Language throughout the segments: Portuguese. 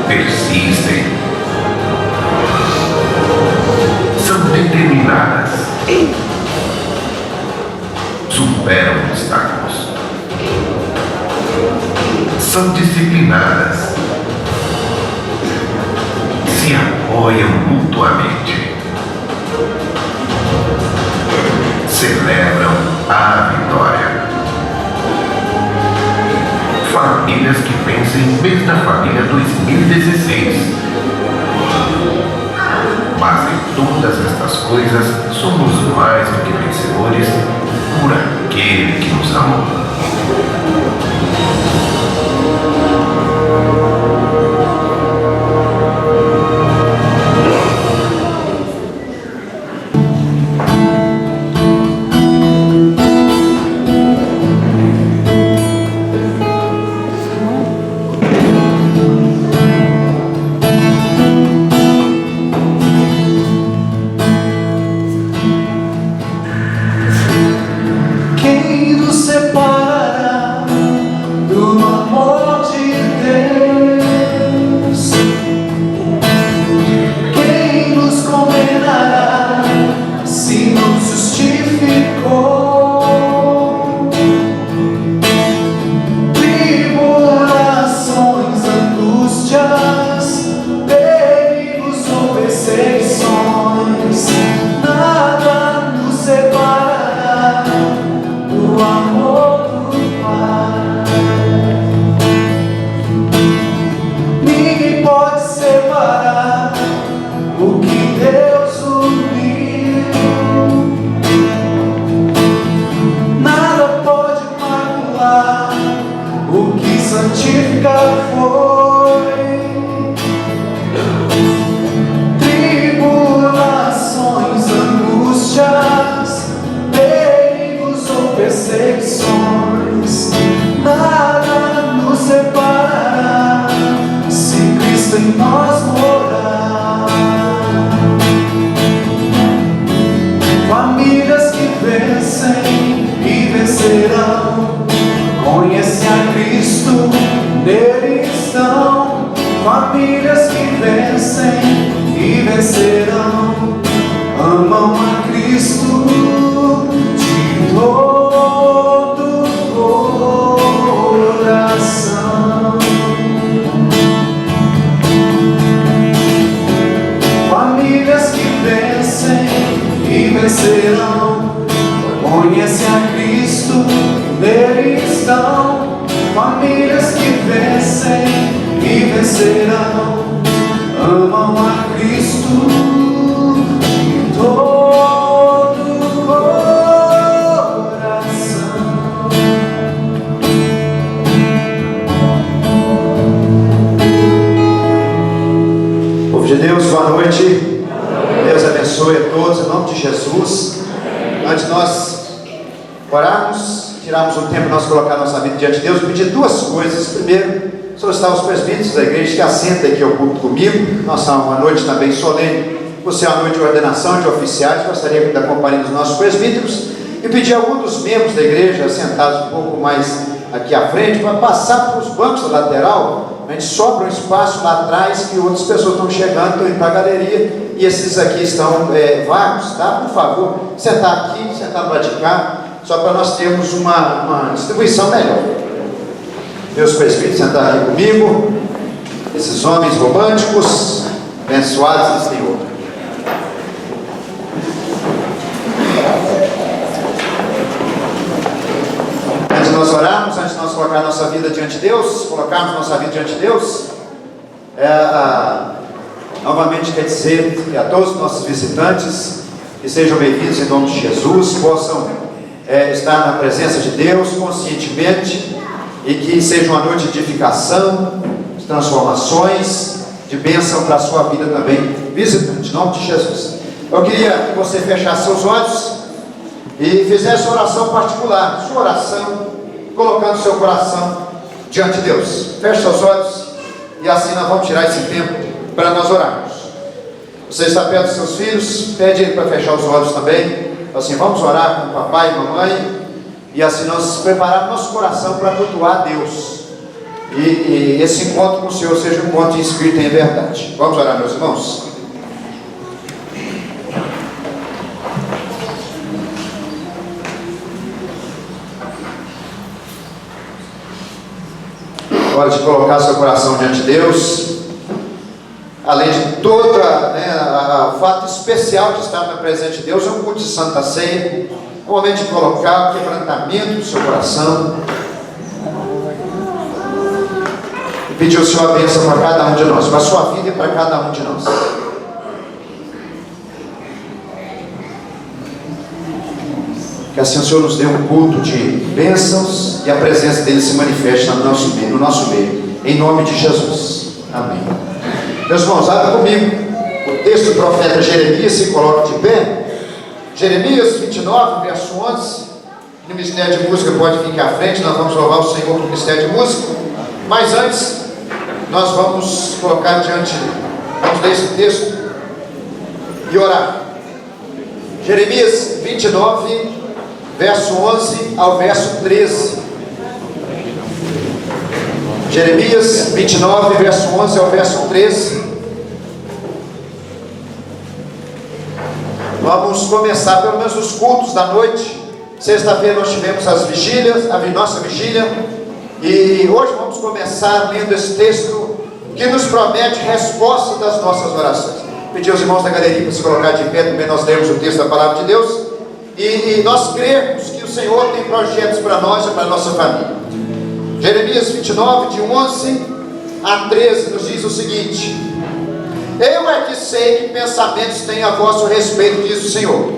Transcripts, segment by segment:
persistem, são determinadas, superam obstáculos, são disciplinadas, se apoiam mutuamente, celebram a vitória. Famílias que vencem mês da família 2016. Mas em todas estas coisas somos mais do que vencedores por aquele que nos amou. Famílias que vencem e vencerão, amam a Cristo de todo o coração. Famílias que vencem e vencerão, conhecem a Cristo, nele estão. Famílias que vencem e vencerão, amam a Cristo de todo o coração. Povo de Deus, boa noite. Deus abençoe a todos em nome de Jesus. Antes de nós orarmos, tirarmos um tempo nós colocar nossa vida diante de Deus, pedir duas coisas. Primeiro, solicitar os presbíteros da igreja que assentem aqui ao púlpito comigo. Nossa, uma noite também solene, você é uma noite de ordenação de oficiais. Gostaria da companhia dos nossos presbíteros e pedir a algum dos membros da igreja assentados um pouco mais aqui à frente para passar para os bancos da lateral. A gente sobra um espaço lá atrás que outras pessoas estão chegando, estão indo para a galeria e esses aqui estão vagos, tá? Por favor, sentar aqui, sentar do lado de cá, só para nós termos uma distribuição melhor. Meus presbíteros, sentar aqui comigo, esses homens românticos, abençoados do Senhor. Antes de nós orarmos, antes de nós colocar nossa vida diante de Deus, colocarmos nossa vida diante de Deus, novamente quer dizer que a todos os nossos visitantes, que sejam bem-vindos em nome de Jesus, possam estar na presença de Deus conscientemente, e que seja uma noite de edificação, de transformações, de bênção para a sua vida também, visitante, em nome de Jesus. Eu queria que você fechasse seus olhos e fizesse uma oração particular, sua oração, colocando seu coração diante de Deus. Feche seus olhos e assim nós vamos tirar esse tempo para nós orarmos. Você está perto dos seus filhos, pede ele para fechar os olhos também. Assim, vamos orar com o papai e mamãe. E assim nós prepararmos nosso coração para cultuar a Deus. e esse encontro com o Senhor seja um encontro em espírito e em verdade. Vamos orar, meus irmãos? Hora de colocar seu coração diante de Deus. Além de toda, o fato especial de estar na presença de Deus, é um culto de Santa Ceia, um momento de colocar o quebrantamento do seu coração e pedir o Senhor a bênção para cada um de nós, para a sua vida e para cada um de nós. Que assim o Senhor nos dê um culto de bênçãos e a presença dele se manifeste no nosso meio, em nome de Jesus. Amém. Meus irmãos, abra comigo o texto do profeta Jeremias, se coloca de pé. Jeremias 29, verso 11. No Ministério de Música pode vir aqui à frente, nós vamos louvar o Senhor no Ministério de Música. Mas antes, nós vamos colocar vamos ler esse texto e orar. Jeremias 29, verso 11 ao verso 13. Jeremias 29, verso 11 ao verso 13. Vamos começar pelo menos os cultos da noite. Sexta-feira nós tivemos as vigílias, a nossa vigília. E hoje vamos começar lendo esse texto que nos promete resposta das nossas orações. Pedir aos irmãos da galeria para se colocar de pé, também nós lemos o texto da palavra de Deus. E nós cremos que o Senhor tem projetos para nós e para a nossa família. Jeremias 29, de 11 a 13, nos diz o seguinte: eu é que sei que pensamentos têm a vosso respeito, diz o Senhor,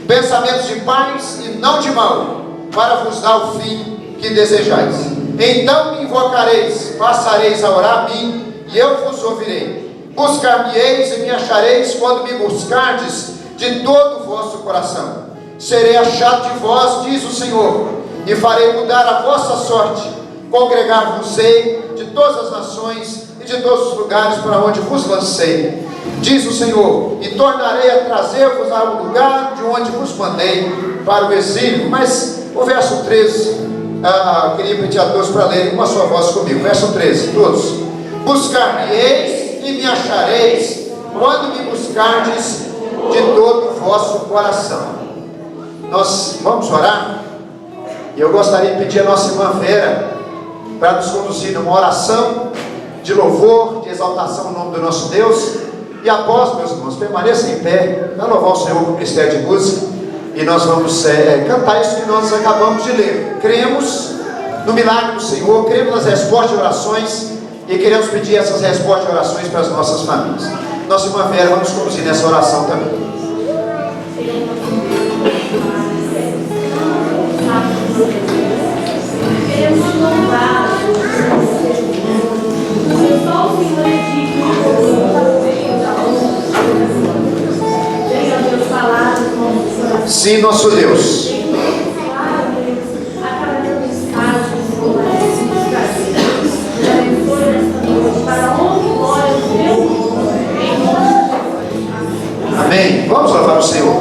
pensamentos de paz e não de mal, para vos dar o fim que desejais. Então me invocareis, passareis a orar a mim, e eu vos ouvirei. Buscar-me-eis e me achareis, quando me buscardes de todo o vosso coração. Serei achado de vós, diz o Senhor, e farei mudar a vossa sorte. Congregar-vos-ei de todas as nações e de todos os lugares para onde vos lancei, diz o Senhor, e tornarei a trazer-vos ao lugar de onde vos mandei para o exílio. Mas o verso 13, eu queria pedir a todos para lerem uma só voz comigo. Verso 13, todos. Buscar-me-eis e me achareis, quando me buscardes de todo o vosso coração. Nós vamos orar, e eu gostaria de pedir a nossa irmã Vera para nos conduzir numa oração de louvor, de exaltação ao nome do nosso Deus. E após, meus irmãos, permaneçam em pé para louvar o Senhor com o Ministério de Música, e nós vamos cantar isso que nós acabamos de ler. Cremos no milagre do Senhor, cremos nas respostas de orações, e queremos pedir essas respostas de orações para as nossas famílias. Nossa irmã Vera vai nos conduzir nessa oração também. Queremos louvar só o Senhor é digno. Venha Deus falar no nome do Senhor. Sim, nosso Deus. A cada mensagem, Senhor, abençoe esta noite para honra e glória do teu nome. Amém. Vamos louvar o Senhor.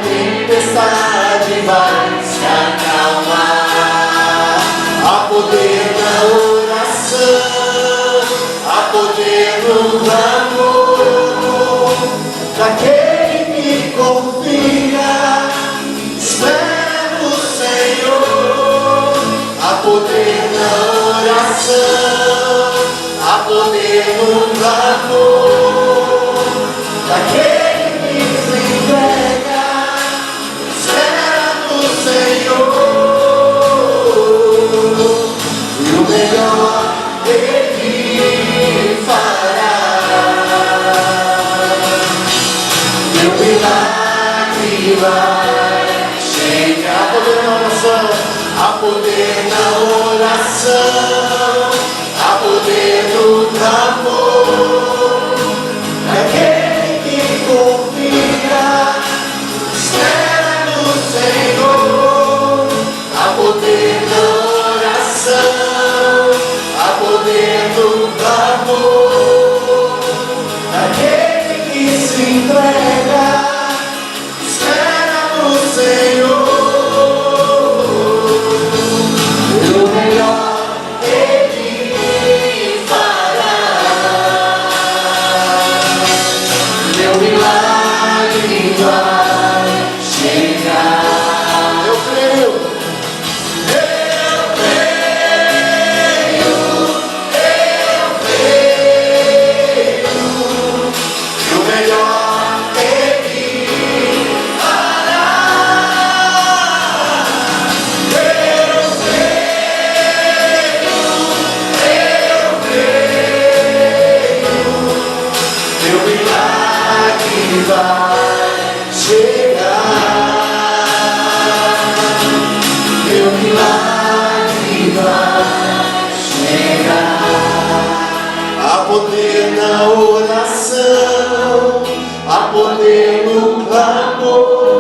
Tempestade vai poder do amor daquele que confia, espera no Senhor. Há poder na oração, há poder no amor daquele que se entrega, espera no Senhor. E o melhor Ele fará. Meu milagre vai chegar. Há poder na oração, há poder no amor daquele que confia, espera no Senhor. Há poder na oração, há poder no amor daquele que se entrega, espera no Senhor. E o melhor Ele fará. Meu milagre vai chegar. Eu creio. Vai chegar, meu milagre vai chegar. Há poder na oração, há poder no clamor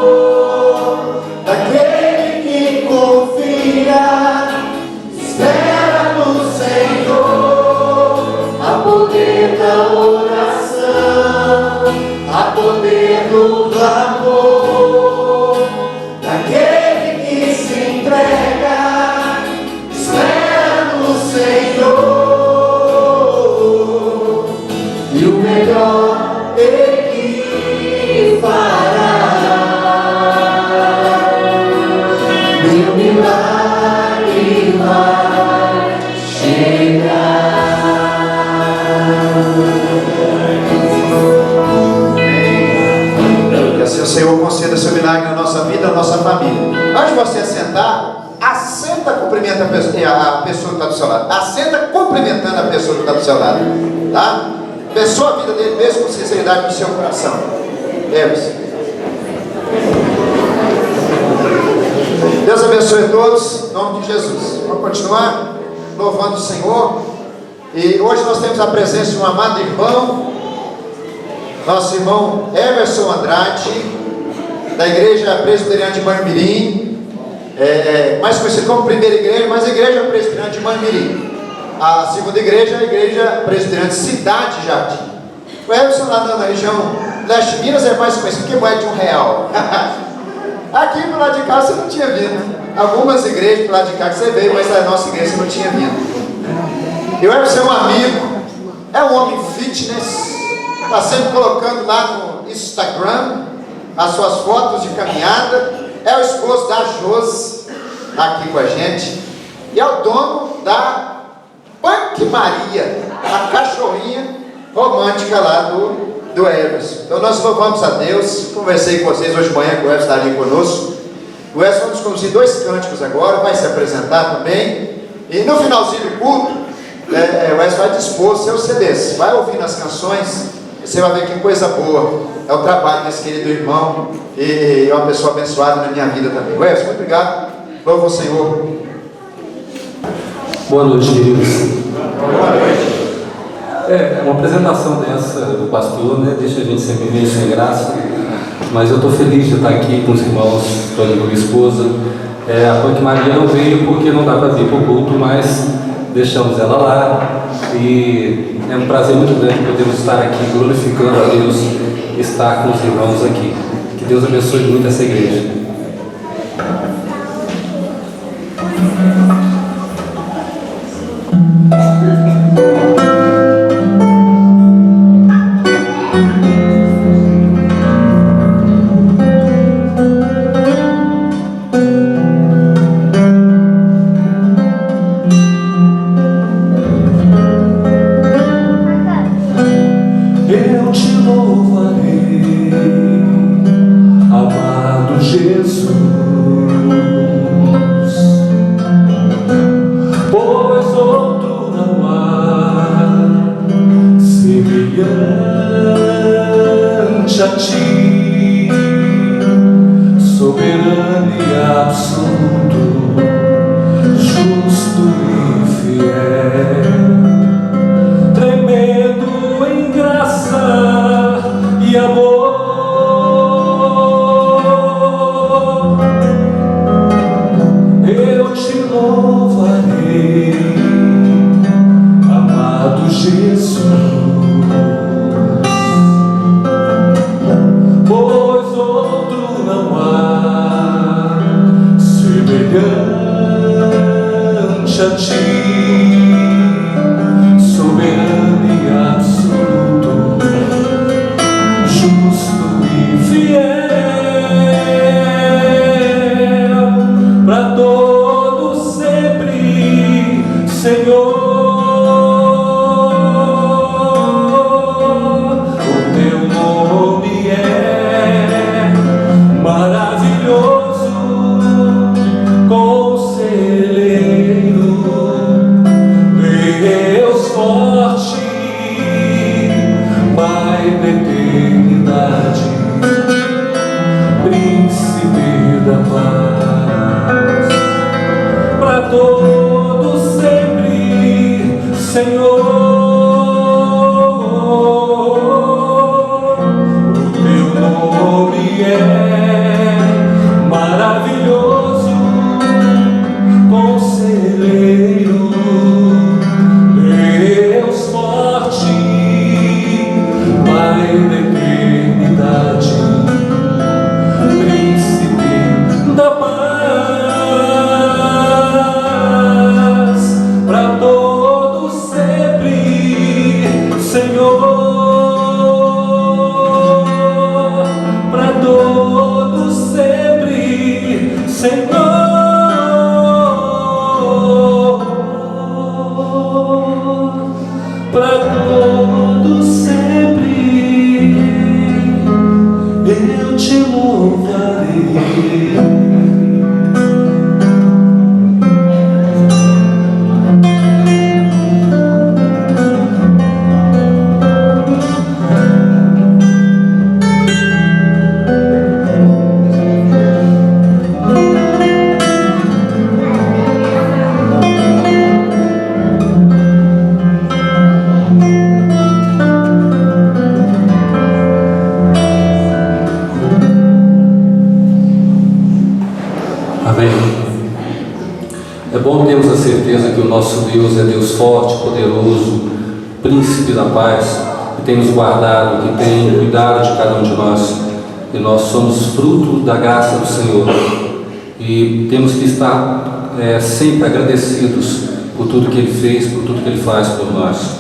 daquele que confia, espera no Senhor. Há poder na oração, há poder no clamor daquele que se entrega, espera no Senhor. E o melhor Ele fará. Meu milagre vai chegar. Que assim o Senhor conceda seu milagre na nossa vida, na nossa família. Antes de você sentar, assenta cumprimentando a pessoa que está do seu lado. Assenta cumprimentando a pessoa que está do seu lado. Tá? Abençoa a vida dele mesmo com sinceridade no seu coração. Deus abençoe a todos, em nome de Jesus. Vamos continuar louvando o Senhor. E hoje nós temos a presença de um amado irmão, nosso irmão Everson Andrade, da Igreja Presbiteriana de Manhumirim, mais conhecido como Primeira Igreja, mas a Igreja Presbiteriana de Manhumirim. A segunda igreja é a Igreja Presbiteriana de Cidade Jardim. O Everson lá na região leste de Minas é mais conhecido que moeda de R$1. Aqui do lado de cá você não tinha vindo. Algumas igrejas do lado de cá que você veio, mas na nossa igreja você não tinha vindo. E o Everson é um amigo, é um homem fitness, está sempre colocando lá no Instagram as suas fotos de caminhada. É o esposo da Josi, está aqui com a gente. E é o dono da Punk Maria, a cachorrinha romântica lá do Everson. Então nós louvamos a Deus. Conversei com vocês hoje de manhã, que o Everson está ali conosco. O Everson vai nos conduzir 2 cânticos agora, vai se apresentar também. E no finalzinho do culto, o Everson vai dispor seus CDs. Vai ouvindo as canções, você vai ver que coisa boa. É o trabalho desse querido irmão. E é uma pessoa abençoada na minha vida também. O Everson, muito obrigado. Louvo o Senhor. Boa noite, queridos. Boa noite. Uma apresentação dessa do pastor, né, deixa a gente sempre meio sem graça, mas eu estou feliz de estar aqui com os irmãos, com a minha esposa. A Punk Maria não veio porque não dá para vir para o culto, mas deixamos ela lá e é um prazer muito grande podermos estar aqui glorificando a Deus e estar com os irmãos aqui. Que Deus abençoe muito essa igreja. a ti, soberano e absoluto, justo e fiel, para todos sempre, Senhor. O teu nome é maravilhoso, Conselheiro, Deus forte, Pai da eternidade, Príncipe da paz, para todos sempre, Senhor. O teu nome é maravilhoso, Conselheiro, Deus forte, Pai da eternidade, Príncipe da paz, para todos sempre, Senhor. Para todos sempre, Senhor. Para todos sempre, eu te louvarei. Amém. É bom termos a certeza que o nosso Deus é Deus forte, poderoso, Príncipe da paz, que tem nos guardado, que tem cuidado de cada um de nós. E nós somos fruto da graça do Senhor. E temos que estar sempre agradecidos por tudo que Ele fez, por tudo que Ele faz por nós.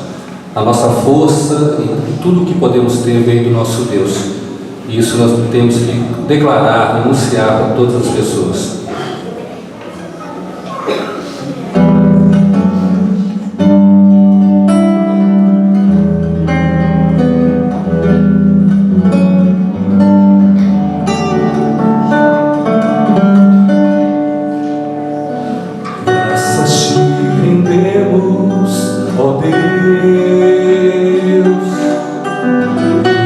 A nossa força e tudo que podemos ter vem do nosso Deus. E isso nós temos que declarar, anunciar para todas as pessoas. Graças te rendemos, ó Deus,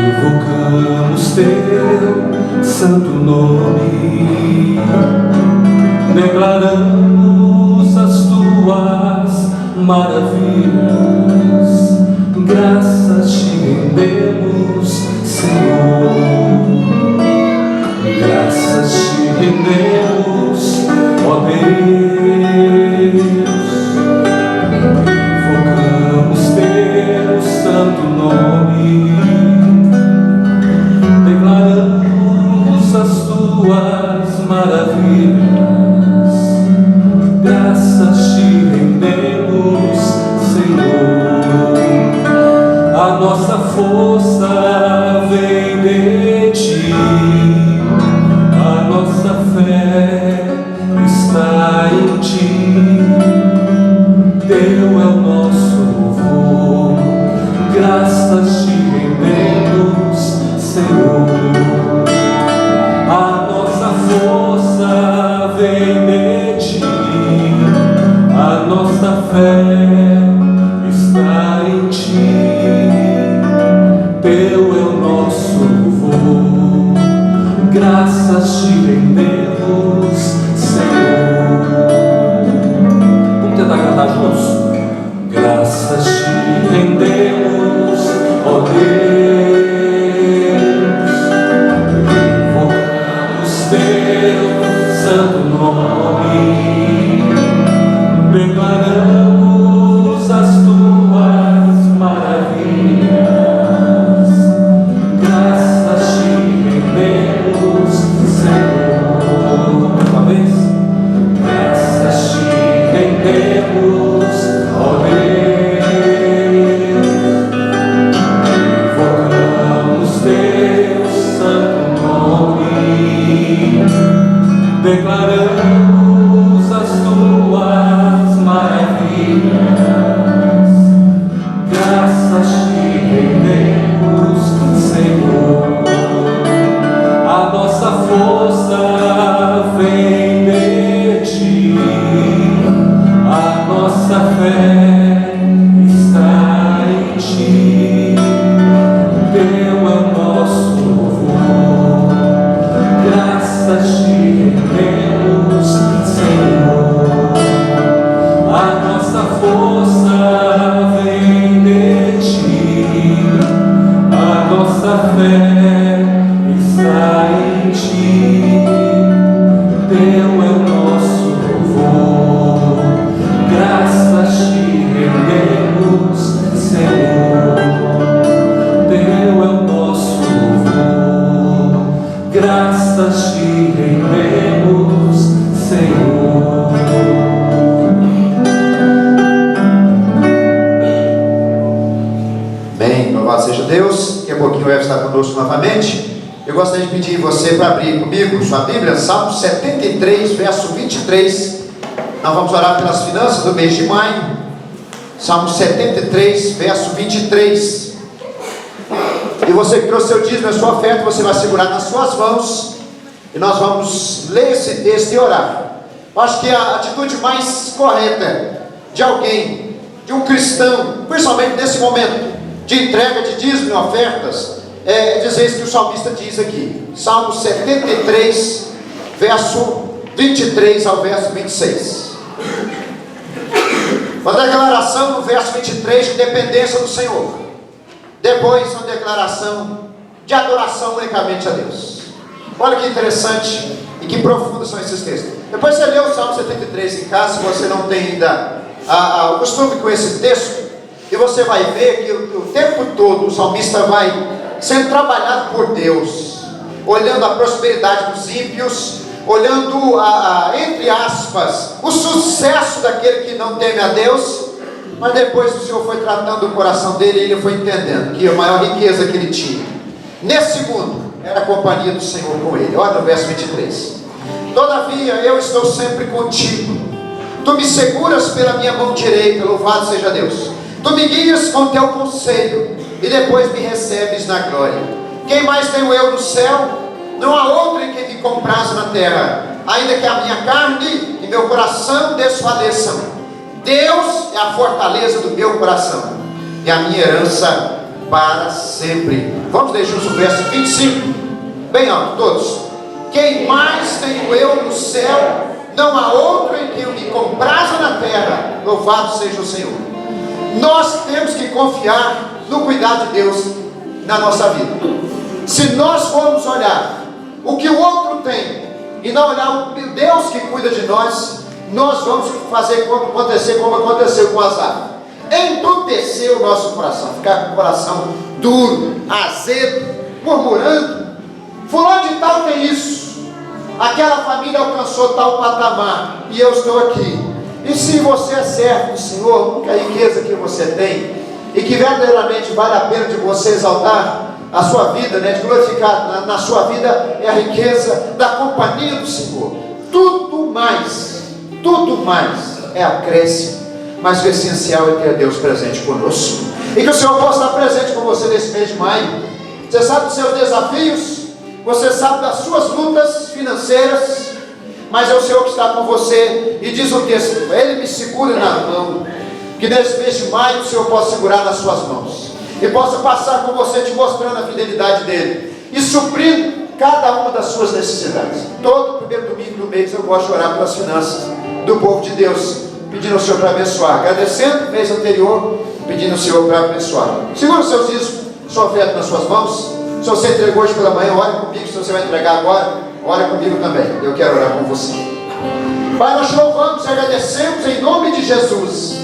invocamos teu santo nome, declaramos as tuas maravilhas. Graças te rendemos, Senhor. Graças te rendemos, ó Deus, invocamos teu santo nome, declaramos as tuas maravilhas. Graças te rendemos, Senhor. A nossa força vem de ti, a nossa fé está em ti. Teu é o nosso louvor. Graças te rendemos, Senhor. A nossa força vem de ti, a nossa fé está em ti. Teu é o nosso louvor. Graças te rendemos, Senhor. Vamos tentar cantar juntos? Graças te rendemos, ó Deus, invocamos teu santo nome, declaramos as tuas maravilhas. Graças te rendemos, Senhor. Uma vez? Graças te rendemos, seja Deus. Daqui a pouquinho o Eves está conosco novamente. Eu gostaria de pedir você para abrir comigo sua Bíblia, Salmo 73, verso 23. Nós vamos orar pelas finanças do mês de maio. Salmo 73, verso 23. E você que trouxe seu dízimo, a sua oferta, você vai segurar nas suas mãos. E nós vamos ler esse texto e orar. Eu acho que a atitude mais correta de alguém, de um cristão, principalmente nesse momento de entrega de dízimo e ofertas, é dizer isso que o salmista diz aqui. Salmo 73, verso 23 ao verso 26. Uma declaração no verso 23 de dependência do Senhor. Depois uma declaração de adoração unicamente a Deus. Olha que interessante e que profundo são esses textos. Depois você lê o Salmo 73 em casa, se você não tem ainda o costume com esse texto, e você vai ver que o tempo todo o salmista vai sendo trabalhado por Deus, olhando a prosperidade dos ímpios, olhando, entre aspas, o sucesso daquele que não teme a Deus. Mas depois o Senhor foi tratando o coração dele e ele foi entendendo que a maior riqueza que ele tinha nesse mundo era a companhia do Senhor com ele. Olha no verso 23. Todavia eu estou sempre contigo, tu me seguras pela minha mão direita, louvado seja Deus. Tu me guias com teu conselho e depois me recebes na glória. Quem mais tenho eu no céu? Não há outro em quem me compraze na terra, ainda que a minha carne e meu coração desfaleçam. Deus é a fortaleza do meu coração e a minha herança para sempre. Vamos ler juntos o verso 25, bem alto todos. Quem mais tenho eu no céu? Não há outro em quem eu me compraza na terra, louvado seja o Senhor. Nós temos que confiar no cuidado de Deus na nossa vida. Se nós formos olhar o que o outro tem e não olhar o Deus que cuida de nós, nós vamos acontecer como aconteceu com Azar. Endurecer o nosso coração, ficar com o coração duro, azedo, murmurando. Fulano de tal tem isso, aquela família alcançou tal patamar e eu estou aqui. E se você é servo do Senhor, a riqueza que você tem e que verdadeiramente vale a pena de você exaltar a sua vida, de glorificar na sua vida, é a riqueza da companhia do Senhor. Tudo mais é acréscimo, mas o essencial é ter Deus presente conosco. E que o Senhor possa estar presente com você nesse mês de maio. Você sabe dos seus desafios, você sabe das suas lutas financeiras, mas é o Senhor que está com você. E diz o texto: Ele me segura na mão. Que nesse mês de maio o Senhor possa segurar nas suas mãos e possa passar com você, te mostrando a fidelidade dele e suprindo cada uma das suas necessidades. Todo primeiro domingo do mês eu gosto de orar pelas finanças do povo de Deus, pedindo ao Senhor para abençoar, agradecendo o mês anterior, pedindo ao Senhor para abençoar. Segura os seus dízimos, sua oferta nas suas mãos. Se você entregou hoje pela manhã, ore comigo. Se você vai entregar agora, ore comigo também. Eu quero orar com você. Pai, nós te louvamos e agradecemos em nome de Jesus,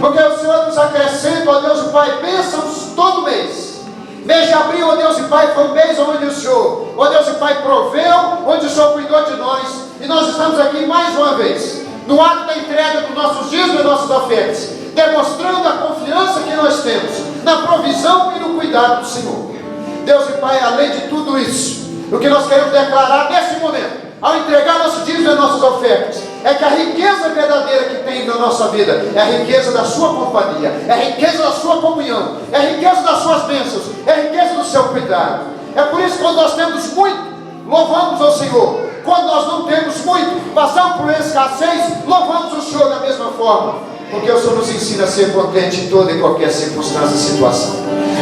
porque o Senhor nos acrescenta, ó Deus e Pai, bênçãos todo mês. Mês de abril, ó Deus e Pai, foi um mês onde o Senhor, ó Deus e Pai, proveu, onde o Senhor cuidou de nós. E nós estamos aqui mais uma vez, no ato da entrega dos nossos dízimos e nossas ofertas, demonstrando a confiança que nós temos na provisão e no cuidado do Senhor. Deus e Pai, além de tudo isso, o que nós queremos declarar nesse momento, ao entregar nosso dízimo e nossas ofertas, é que a riqueza verdadeira que tem na nossa vida é a riqueza da sua companhia, é a riqueza da sua comunhão, é a riqueza das suas bênçãos, é a riqueza do seu cuidado. É por isso que quando nós temos muito, louvamos ao Senhor. Quando nós não temos muito, passamos por escassez, louvamos o Senhor da mesma forma, porque o Senhor nos ensina a ser contente em toda e qualquer circunstância e situação.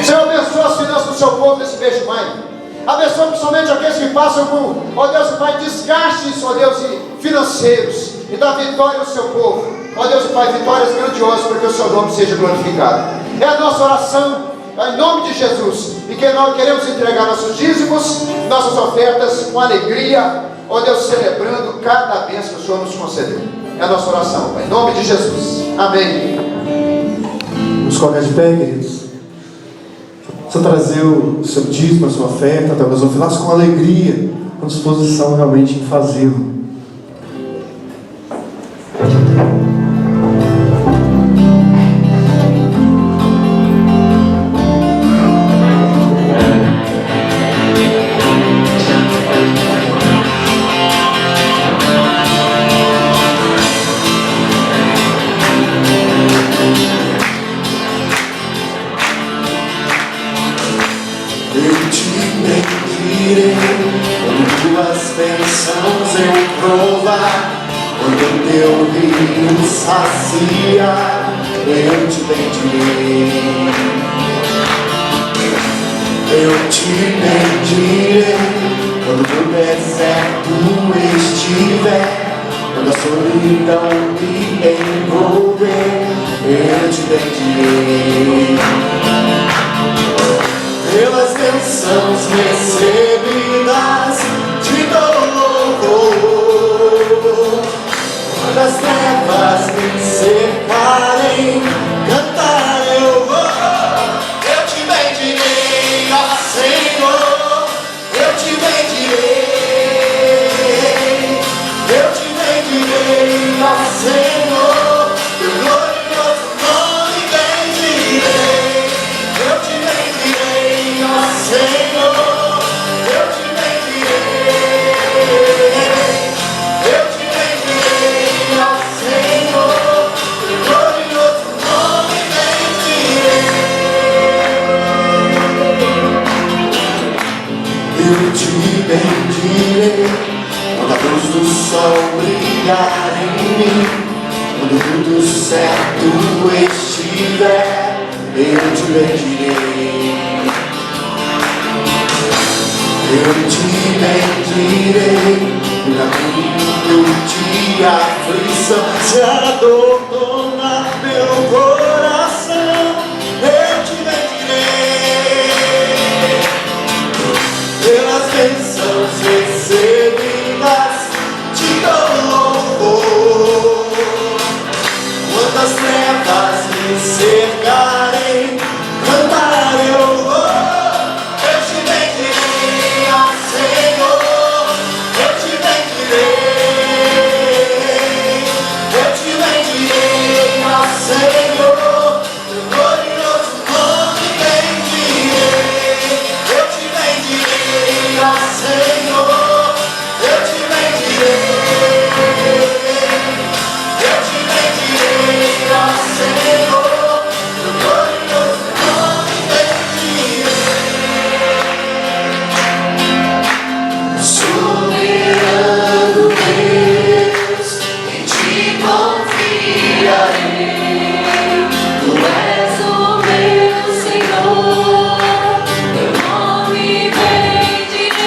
Senhor, abençoa as finanças do seu povo nesse mês de maio. Abençoa principalmente aqueles que passam por, ó Deus e Pai, desgastes, ó Deus, financeiros, e dá vitória ao seu povo. Ó Deus e Pai, vitórias grandiosas, para que o seu nome seja glorificado. É a nossa oração, em nome de Jesus, e que nós queremos entregar nossos dízimos, nossas ofertas com alegria, ó Deus, celebrando cada bênção que o Senhor nos concedeu. É a nossa oração, Pai, em nome de Jesus. Amém. Vamos colocar de pé, queridos. Você trazer o seu dízimo, a sua oferta, talvez eu faça com alegria, com disposição realmente em fazê-lo. sacia, eu te bendirei. Eu te bendirei quando no deserto estiver, quando a solidão me envolver, eu te bendirei. Pelas bênçãos recebidas te dou louvor. Quando as trevas me cercarem, cantar eu vou. Eu te bendirei, ó Senhor, eu te bendirei. Eu te bendirei, ó Senhor, teu glorioso nome bendirei. Eu te bendirei, ó Senhor, eu te bendirei. Eu te bendirei, ó Senhor, teu glorioso nome bendirei. Eu te bendirei quando a luz do sol brilhar em mim, quando tudo certo estiver, eu te bendirei. Eu te bendirei no caminho de aflição. Se a dor tomar meu coração, eu te bendirei. Pelas bênçãos recebidas te dou louvor. Quando as trevas me cercarem, cantar eu vou. Eu te bendirei, ó Senhor, eu te bendirei. Eu te bendirei, ó Senhor, teu glorioso nome bendirei. Eu te bendirei, ó Senhor, eu te bendirei. Eu te bendirei, ó Senhor, teu glorioso nome bendirei. Soberano Deus, em ti confiarei. Tu és o meu Senhor, teu nome bendirei.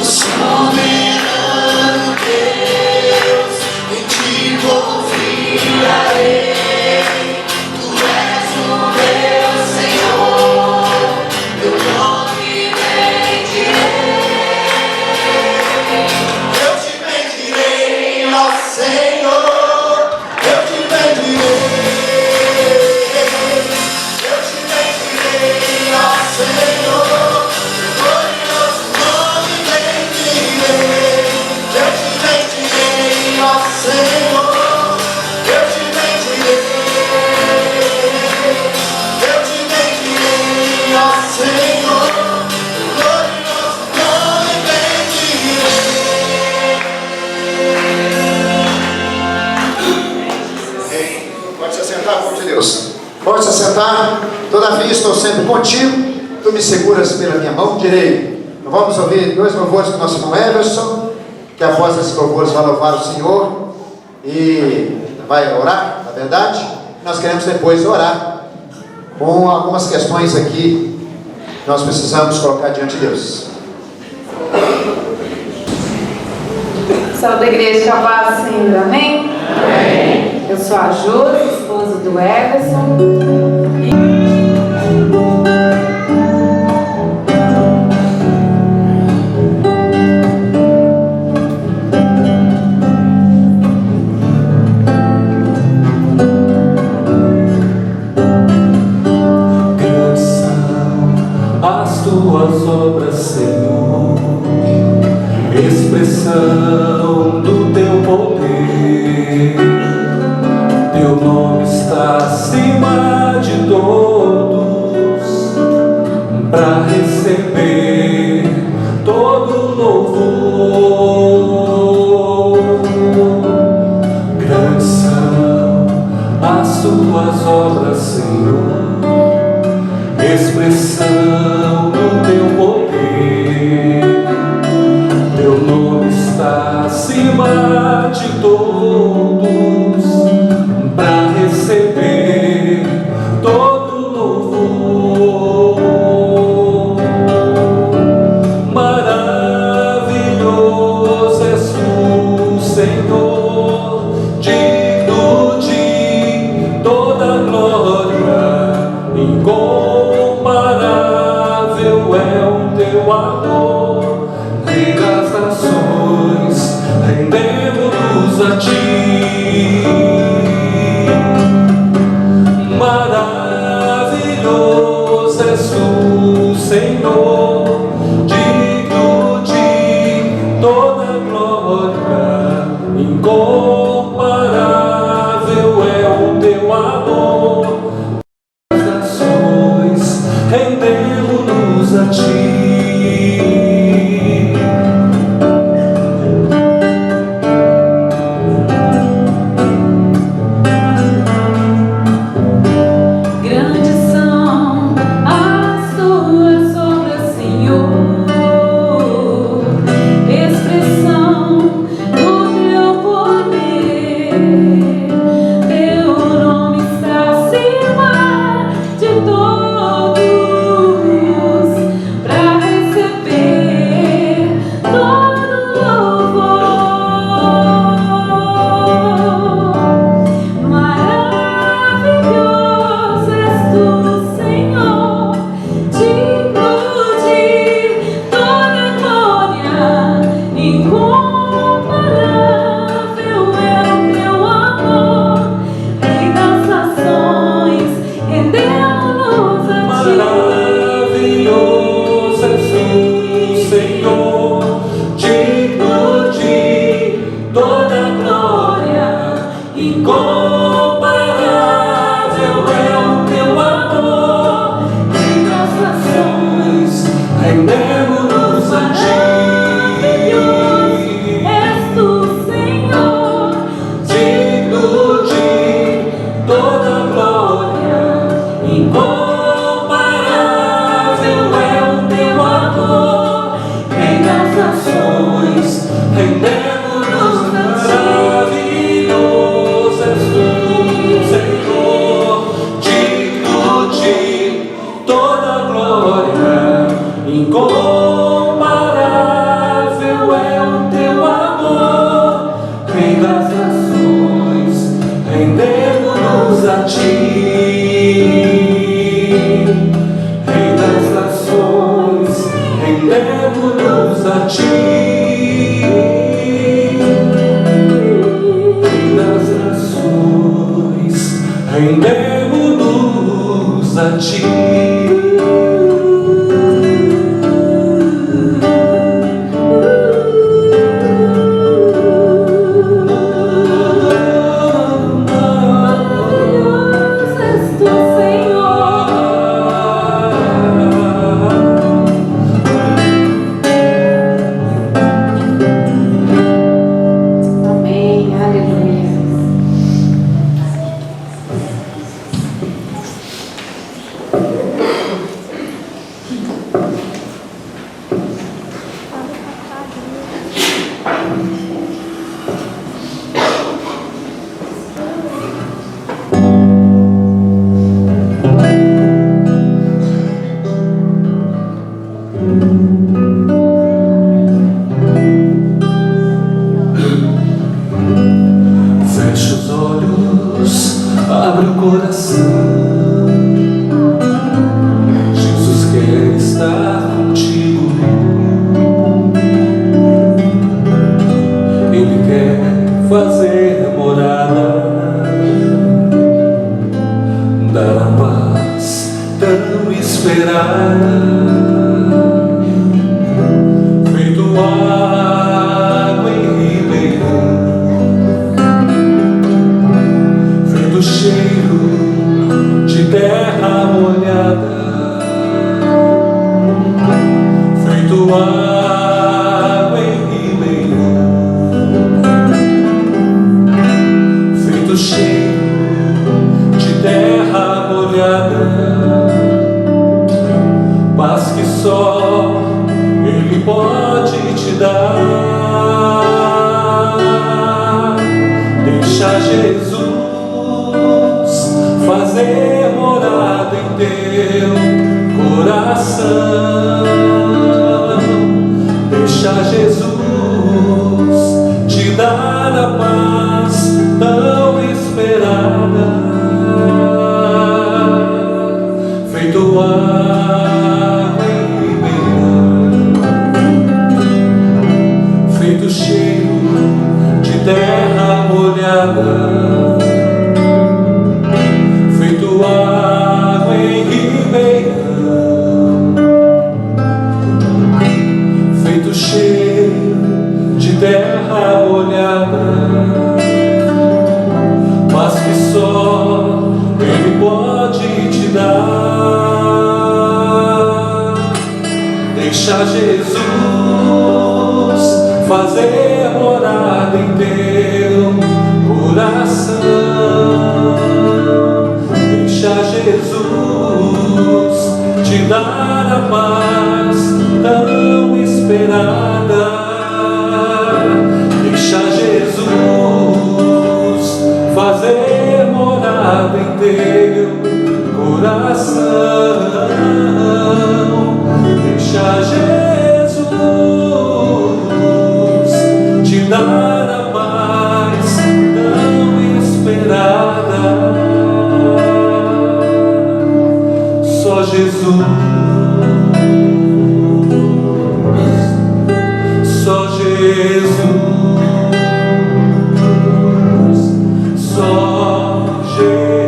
Soberano Deus, em ti confiarei. Tu és o meu Senhor, teu nome bendirei. Eu te bendirei, ó Senhor, eu te bendirei. Eu te bendirei, ó Senhor, teu glorioso nome bendirei. Eu te bendirei, ó Senhor, eu te bendirei. Eu te bendirei, ó Senhor, teu glorioso nome bendirei. Pode se assentar, povo de Deus. Pode se assentar. Todavia estou sempre contigo. Tu me seguras pela minha mão direita. Então vamos ouvir dois louvores do nosso irmão Everson, que após esses louvores vai louvar o Senhor e vai orar, na verdade. Nós queremos depois orar com algumas questões aqui que nós precisamos colocar diante de Deus. Saúde da igreja, que a paz do Senhor, amém? Amém. Eu sou a Josi, esposa do Everson. Grandes são as tuas obras, Senhor, expressão do teu poder. Teu nome está acima de todos, para receber todo louvor. Grandes são as tuas obras, Senhor, expressão do teu poder. Teu nome está acima de todos, amor. As nações rendemos a ti. Rendemos a ti. Fecha os olhos, abre o coração. Jesus quer estar contigo. Ele quer fazer morada, dar a paz tão esperada. Feito água em ribeirão, feito cheiro de terra molhada, feito água em ribeirão, feito cheiro de terra molhada. Paz que só Ele pode te dar. Deixa Jesus fazer morada em teu coração. Deixa Jesus te dar a paz tão esperada. Feito água em ribeirão, feito cheiro de terra molhada. Deixa Jesus fazer morada em teu coração. Deixa Jesus te dar a paz tão esperada. Deixa Jesus fazer morada em teu coração. Deixa Jesus te dar a paz tão esperada. Só Jesus, só Jesus, só Jesus.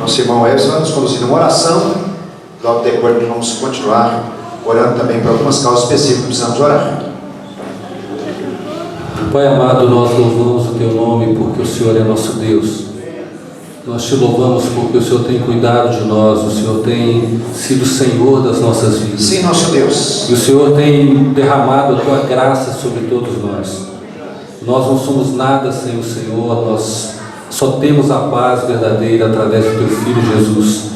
Nosso irmão Edson vai nos conduzir numa oração. Logo depois nós vamos continuar orando também para algumas causas específicas que precisamos orar. Pai amado, nós louvamos o Teu nome porque o Senhor é nosso Deus. Nós Te louvamos porque o Senhor tem cuidado de nós, o Senhor tem sido Senhor das nossas vidas. Sim, nosso Deus. E o Senhor tem derramado a Tua graça sobre todos nós. Nós não somos nada sem o Senhor, nós só temos a paz verdadeira através do Teu Filho Jesus.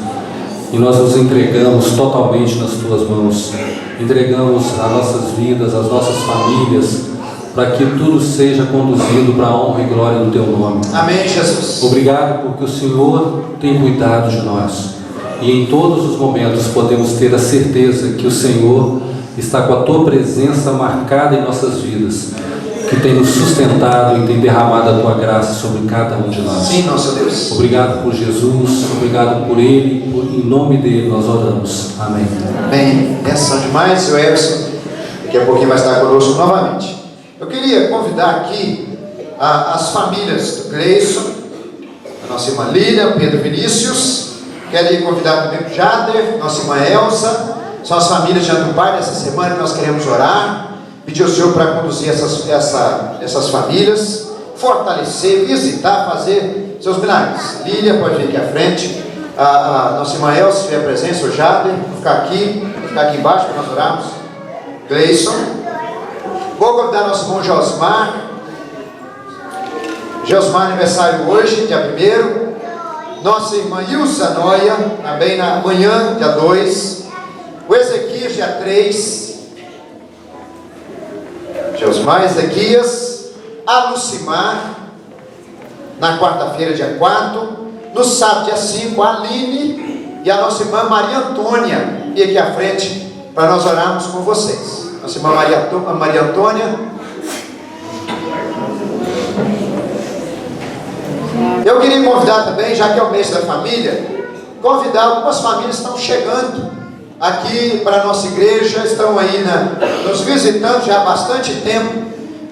E nós nos entregamos totalmente nas Tuas mãos. Entregamos as nossas vidas, as nossas famílias, para que tudo seja conduzido para a honra e glória do Teu nome. Amém, Jesus. Obrigado porque o Senhor tem cuidado de nós. E em todos os momentos podemos ter a certeza que o Senhor está com a Tua presença marcada em nossas vidas, que tem nos sustentado e tem derramado a Tua graça sobre cada um de nós. Sim, nosso Deus. Obrigado por Jesus, obrigado por Ele, em nome dEle nós oramos. Amém. Bem, benção demais, o Edson daqui a pouquinho vai estar conosco novamente. Eu queria convidar aqui as famílias do Gleison, a nossa irmã Lília, Pedro Vinícius. Quero convidar também o Jader, nossa irmã Elsa. São as famílias diante do Pai dessa semana que nós queremos orar. Pedir ao Senhor para conduzir essas famílias, fortalecer, visitar, fazer seus milagres. Lília pode vir aqui à frente. A nossa irmã Elsa, se tiver presença, o Jader, vou ficar aqui embaixo para nós orarmos. Gleison. Vou convidar nosso irmão Josmar. Josmar, aniversário hoje, dia 1º. Nossa irmã Ilsa Noia, também na manhã, dia 2. O Ezequias, dia 3. Josmar, Ezequias. A Lucimar, na quarta-feira, dia 4. No sábado, dia 5, a Aline e a nossa irmã Maria Antônia. E aqui à frente, para nós orarmos com vocês. Nossa irmã Maria Antônia. Eu queria convidar também, já que é o mês da família, convidar algumas famílias que estão chegando aqui para a nossa igreja, estão aí nos visitando já há bastante tempo,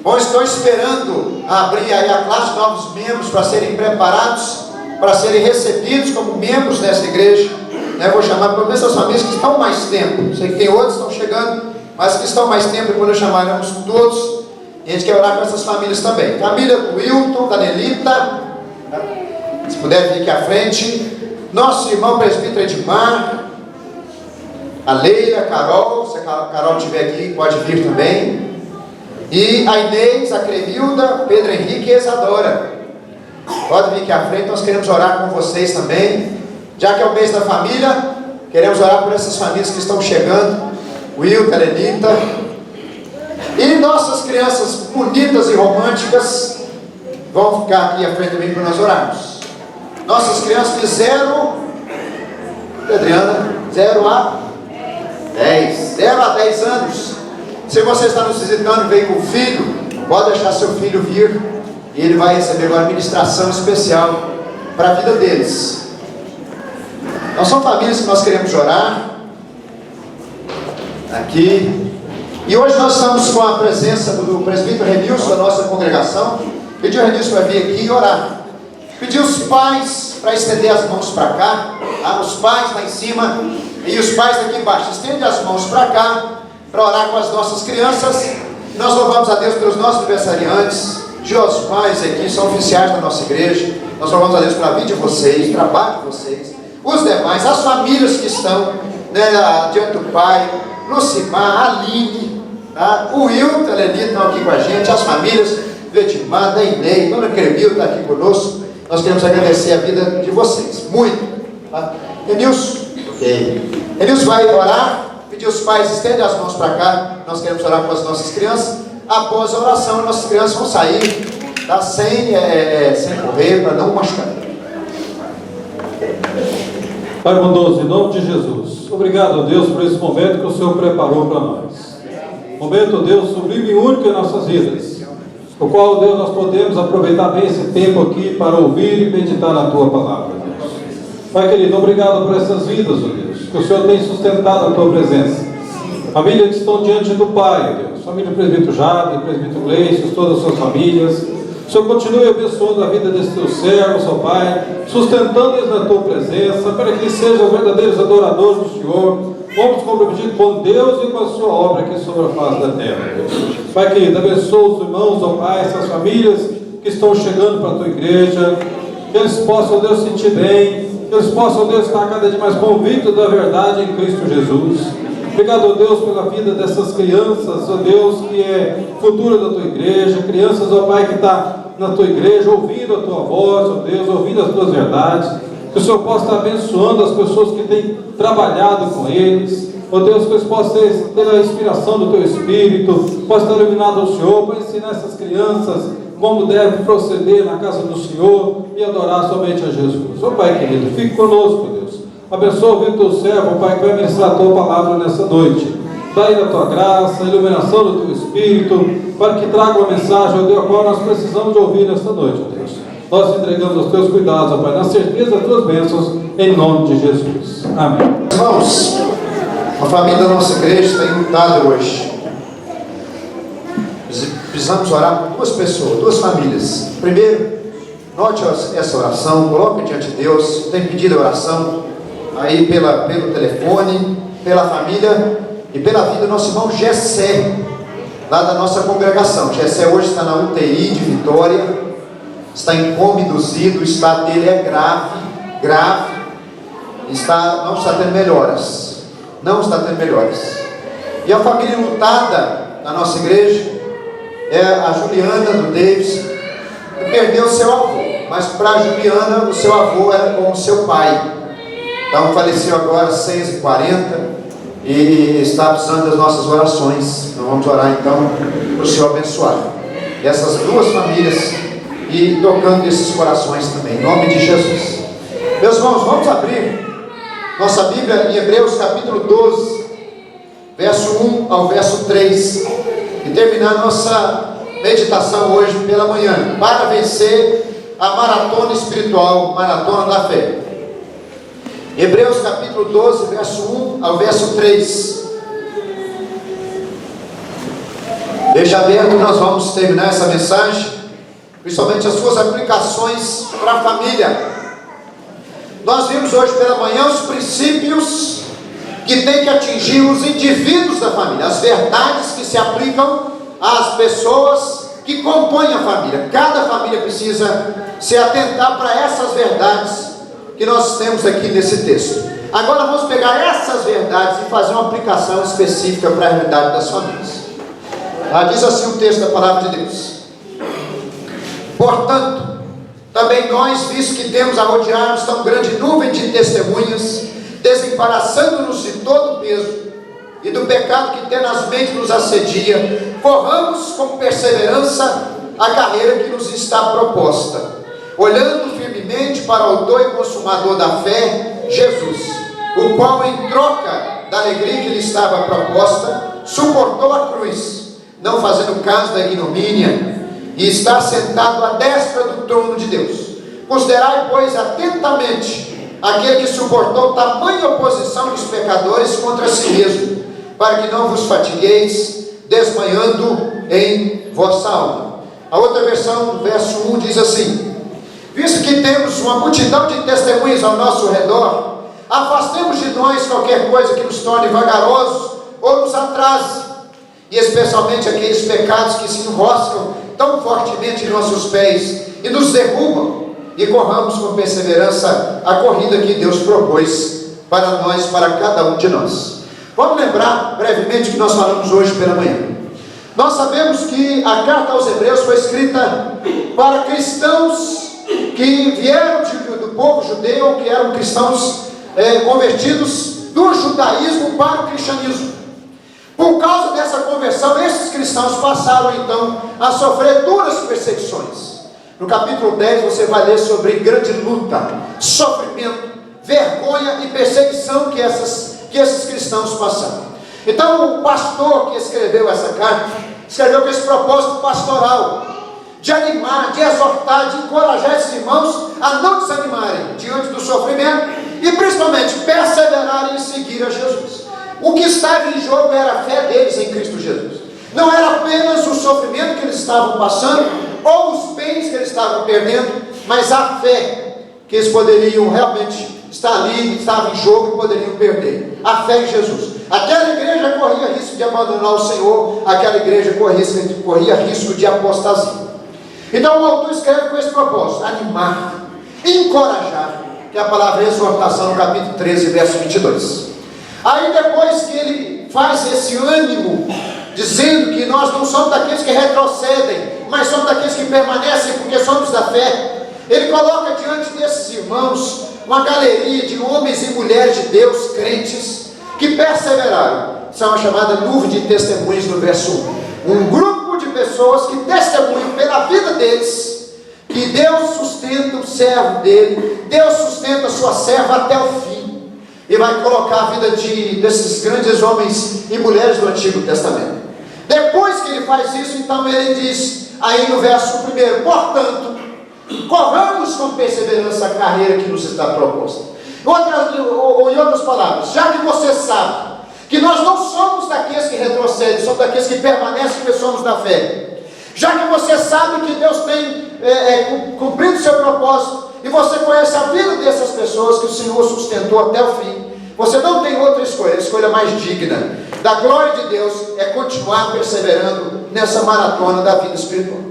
ou estão esperando abrir aí a classe de novos membros para serem preparados, para serem recebidos como membros dessa igreja. Vou chamar pelo menos as famílias que estão mais tempo. Sei que tem outros que estão chegando, mas que estão mais tempo, e quando eu chamaremos todos, e a gente quer orar com essas famílias também. Família do Wilton, da Nelita, se puder vir aqui à frente. Nosso irmão presbítero Edmar, a Leila, a Carol, se a Carol estiver aqui, pode vir também. E a Inês, a Cremilda, Pedro Henrique e a Isadora. Pode vir aqui à frente, nós queremos orar com vocês também. Já que é o mês da família, queremos orar por essas famílias que estão chegando. Will, Helenita. E nossas crianças bonitas e românticas vão ficar aqui à frente também para nós orarmos. Nossas crianças de 0, Adriana, 0 a 10 anos. Se você está nos visitando e veio com o filho, pode deixar seu filho vir, e ele vai receber uma administração especial para a vida deles. Nós somos famílias que nós queremos orar aqui. E hoje nós estamos com a presença do presbítero Renilson da nossa congregação. Pediu o Renilson para vir aqui e orar. Pediu os pais para estender as mãos para cá, tá? Os pais lá em cima e os pais aqui embaixo. Estende as mãos para cá, para orar com as nossas crianças. Nós louvamos a Deus pelos nossos aniversariantes, os pais aqui são oficiais da nossa igreja. Nós louvamos a Deus pela vida de vocês, o trabalho de vocês, os demais, as famílias que estão, né, diante do Pai, Lucimar, Aline, tá? O Wilton, a Lenita estão aqui com a gente, as famílias do Edmar, da Inei, Dona Cremil está aqui conosco. Nós queremos agradecer a vida de vocês, muito. Tá? Enilson, ok. Enilson vai orar, pedir os pais, estendem as mãos para cá. Nós queremos orar com as nossas crianças. Após a oração, nossas crianças vão sair, tá? sem correr, para não machucar. Pai bondoso, em nome de Jesus, obrigado, Deus, por esse momento que o Senhor preparou para nós. Momento, Deus, sublime e único em nossas vidas, o qual, Deus, nós podemos aproveitar bem esse tempo aqui para ouvir e meditar na Tua palavra, Deus. Pai querido, obrigado por essas vidas, ó Deus, que o Senhor tem sustentado a Tua presença. Famílias que estão diante do Pai, Deus, família do presbítero Jade, presbítero Gleice, todas as suas famílias. O Senhor continue abençoando a vida desses teus servos, ó Pai, sustentando-eles na Tua presença, para que eles sejam verdadeiros adoradores do Senhor, homens comprometidos com Deus e com a Sua obra aqui sobre a face da terra, Deus. Pai querido, abençoa os irmãos, ó Pai, essas famílias que estão chegando para a Tua igreja, que eles possam, Deus, sentir bem, que eles possam, Deus, estar cada dia mais convictos da verdade em Cristo Jesus. Obrigado, ó Deus, pela vida dessas crianças, ó Deus, que é futuro da Tua igreja, crianças, ó Pai, que está na Tua igreja, ouvindo a Tua voz, ó Deus, ouvindo as Tuas verdades, que o Senhor possa estar abençoando as pessoas que têm trabalhado com eles, ó Deus, que eles possam ter a inspiração do Teu Espírito, possa estar iluminado ao Senhor, para ensinar essas crianças como devem proceder na casa do Senhor e adorar somente a Jesus. Ó Pai querido, fique conosco, Deus. Abençoa o vida do Teu servo, Pai, que vai ministrar a Tua palavra nessa noite. Dá-lhe a Tua graça, a iluminação do Teu Espírito, para que traga uma mensagem, ó Deus, a qual nós precisamos de ouvir nesta noite, ó Deus. Nós entregamos aos Teus cuidados, ó Pai, na certeza das Tuas bênçãos, em nome de Jesus. Amém. Irmãos, a família da nossa igreja está enlutada hoje. Precisamos orar por duas pessoas, duas famílias. Primeiro, note essa oração, coloque diante de Deus. Tem pedido a oração aí pelo telefone, pela família e pela vida do nosso irmão Gessé, lá da nossa congregação. Gessé hoje está na UTI de Vitória, está em coma induzido, o estado dele é grave, não está tendo melhoras, E a família lutada na nossa igreja é a Juliana do Davis, que perdeu seu avô, mas para a Juliana o seu avô era como seu pai. Então faleceu agora às 6h40 e está precisando das nossas orações. Nós vamos orar então para o Senhor abençoar essas duas famílias e tocando esses corações também, em nome de Jesus. Meus irmãos, vamos abrir nossa Bíblia em Hebreus capítulo 12, verso 1 ao verso 3 e terminar nossa meditação hoje pela manhã, para vencer a maratona espiritual, maratona da fé. Hebreus capítulo 12, verso 1 ao verso 3. Deixa aberto, nós vamos terminar essa mensagem, principalmente as suas aplicações para a família. Nós vimos hoje pela manhã os princípios que tem que atingir os indivíduos da família, as verdades que se aplicam às pessoas que compõem a família. Cada família precisa se atentar para essas verdades que nós temos aqui nesse texto. Agora vamos pegar essas verdades e fazer uma aplicação específica para a realidade das famílias. Diz assim o texto da palavra de Deus: portanto, também nós, visto que temos a rodear-nos tão grande nuvem de testemunhas, desembaraçando-nos de todo o peso e do pecado que tenazmente nos assedia, corramos com perseverança a carreira que nos está proposta, olhando firmemente para o autor e consumador da fé, Jesus, o qual, em troca da alegria que lhe estava proposta, suportou a cruz, não fazendo caso da ignomínia, e está sentado à destra do trono de Deus. Considerai, pois, atentamente aquele que suportou tamanha oposição dos pecadores contra si mesmo, para que não vos fatigueis, desmanhando em vossa alma. A outra versão, do verso 1, diz assim: visto que temos uma multidão de testemunhas ao nosso redor, afastemos de nós qualquer coisa que nos torne vagarosos ou nos atrase, e especialmente aqueles pecados que se enroscam tão fortemente em nossos pés e nos derrubam, e corramos com perseverança a corrida que Deus propôs para nós, para cada um de nós. Vamos lembrar brevemente o que nós falamos hoje pela manhã. Nós sabemos que a carta aos Hebreus foi escrita para cristãos que vieram do povo judeu, que eram cristãos convertidos do judaísmo para o cristianismo. Por causa dessa conversão, esses cristãos passaram então a sofrer duras perseguições. No capítulo 10 você vai ler sobre grande luta, sofrimento, vergonha e perseguição que esses cristãos passaram. Então o pastor que escreveu essa carta, escreveu com esse propósito pastoral, de animar, de exortar, de encorajar esses irmãos a não desanimarem diante do sofrimento e principalmente perseverarem em seguir a Jesus. O que estava em jogo era a fé deles em Cristo Jesus. Não era apenas o sofrimento que eles estavam passando ou os bens que eles estavam perdendo, mas a fé que eles poderiam realmente estar ali, estava em jogo e poderiam perder. A fé em Jesus. Aquela igreja corria risco de abandonar o Senhor, aquela igreja corria risco de apostasia. Então o autor escreve com esse propósito: animar, encorajar, que é a palavra exortação no capítulo 13, verso 22. Aí depois que ele faz esse ânimo, dizendo que nós não somos daqueles que retrocedem, mas somos daqueles que permanecem porque somos da fé, ele coloca diante desses irmãos uma galeria de homens e mulheres de Deus, crentes, que perseveraram. São a chamada nuvem de testemunhas no verso 1. Um grupo de pessoas que testemunham pela vida deles que Deus sustenta o servo dele, Deus sustenta a sua serva até o fim. E vai colocar a vida desses grandes homens e mulheres do Antigo Testamento. Depois que ele faz isso, então ele diz aí no verso 1: portanto, corramos com perseverança a carreira que nos está proposta. Em outras palavras, já que você sabe que nós não somos daqueles que retrocedem, somos daqueles que permanecem porque somos da fé, já que você sabe que Deus tem cumprido o seu propósito, e você conhece a vida dessas pessoas que o Senhor sustentou até o fim, você não tem outra escolha. A escolha mais digna da glória de Deus é continuar perseverando nessa maratona da vida espiritual.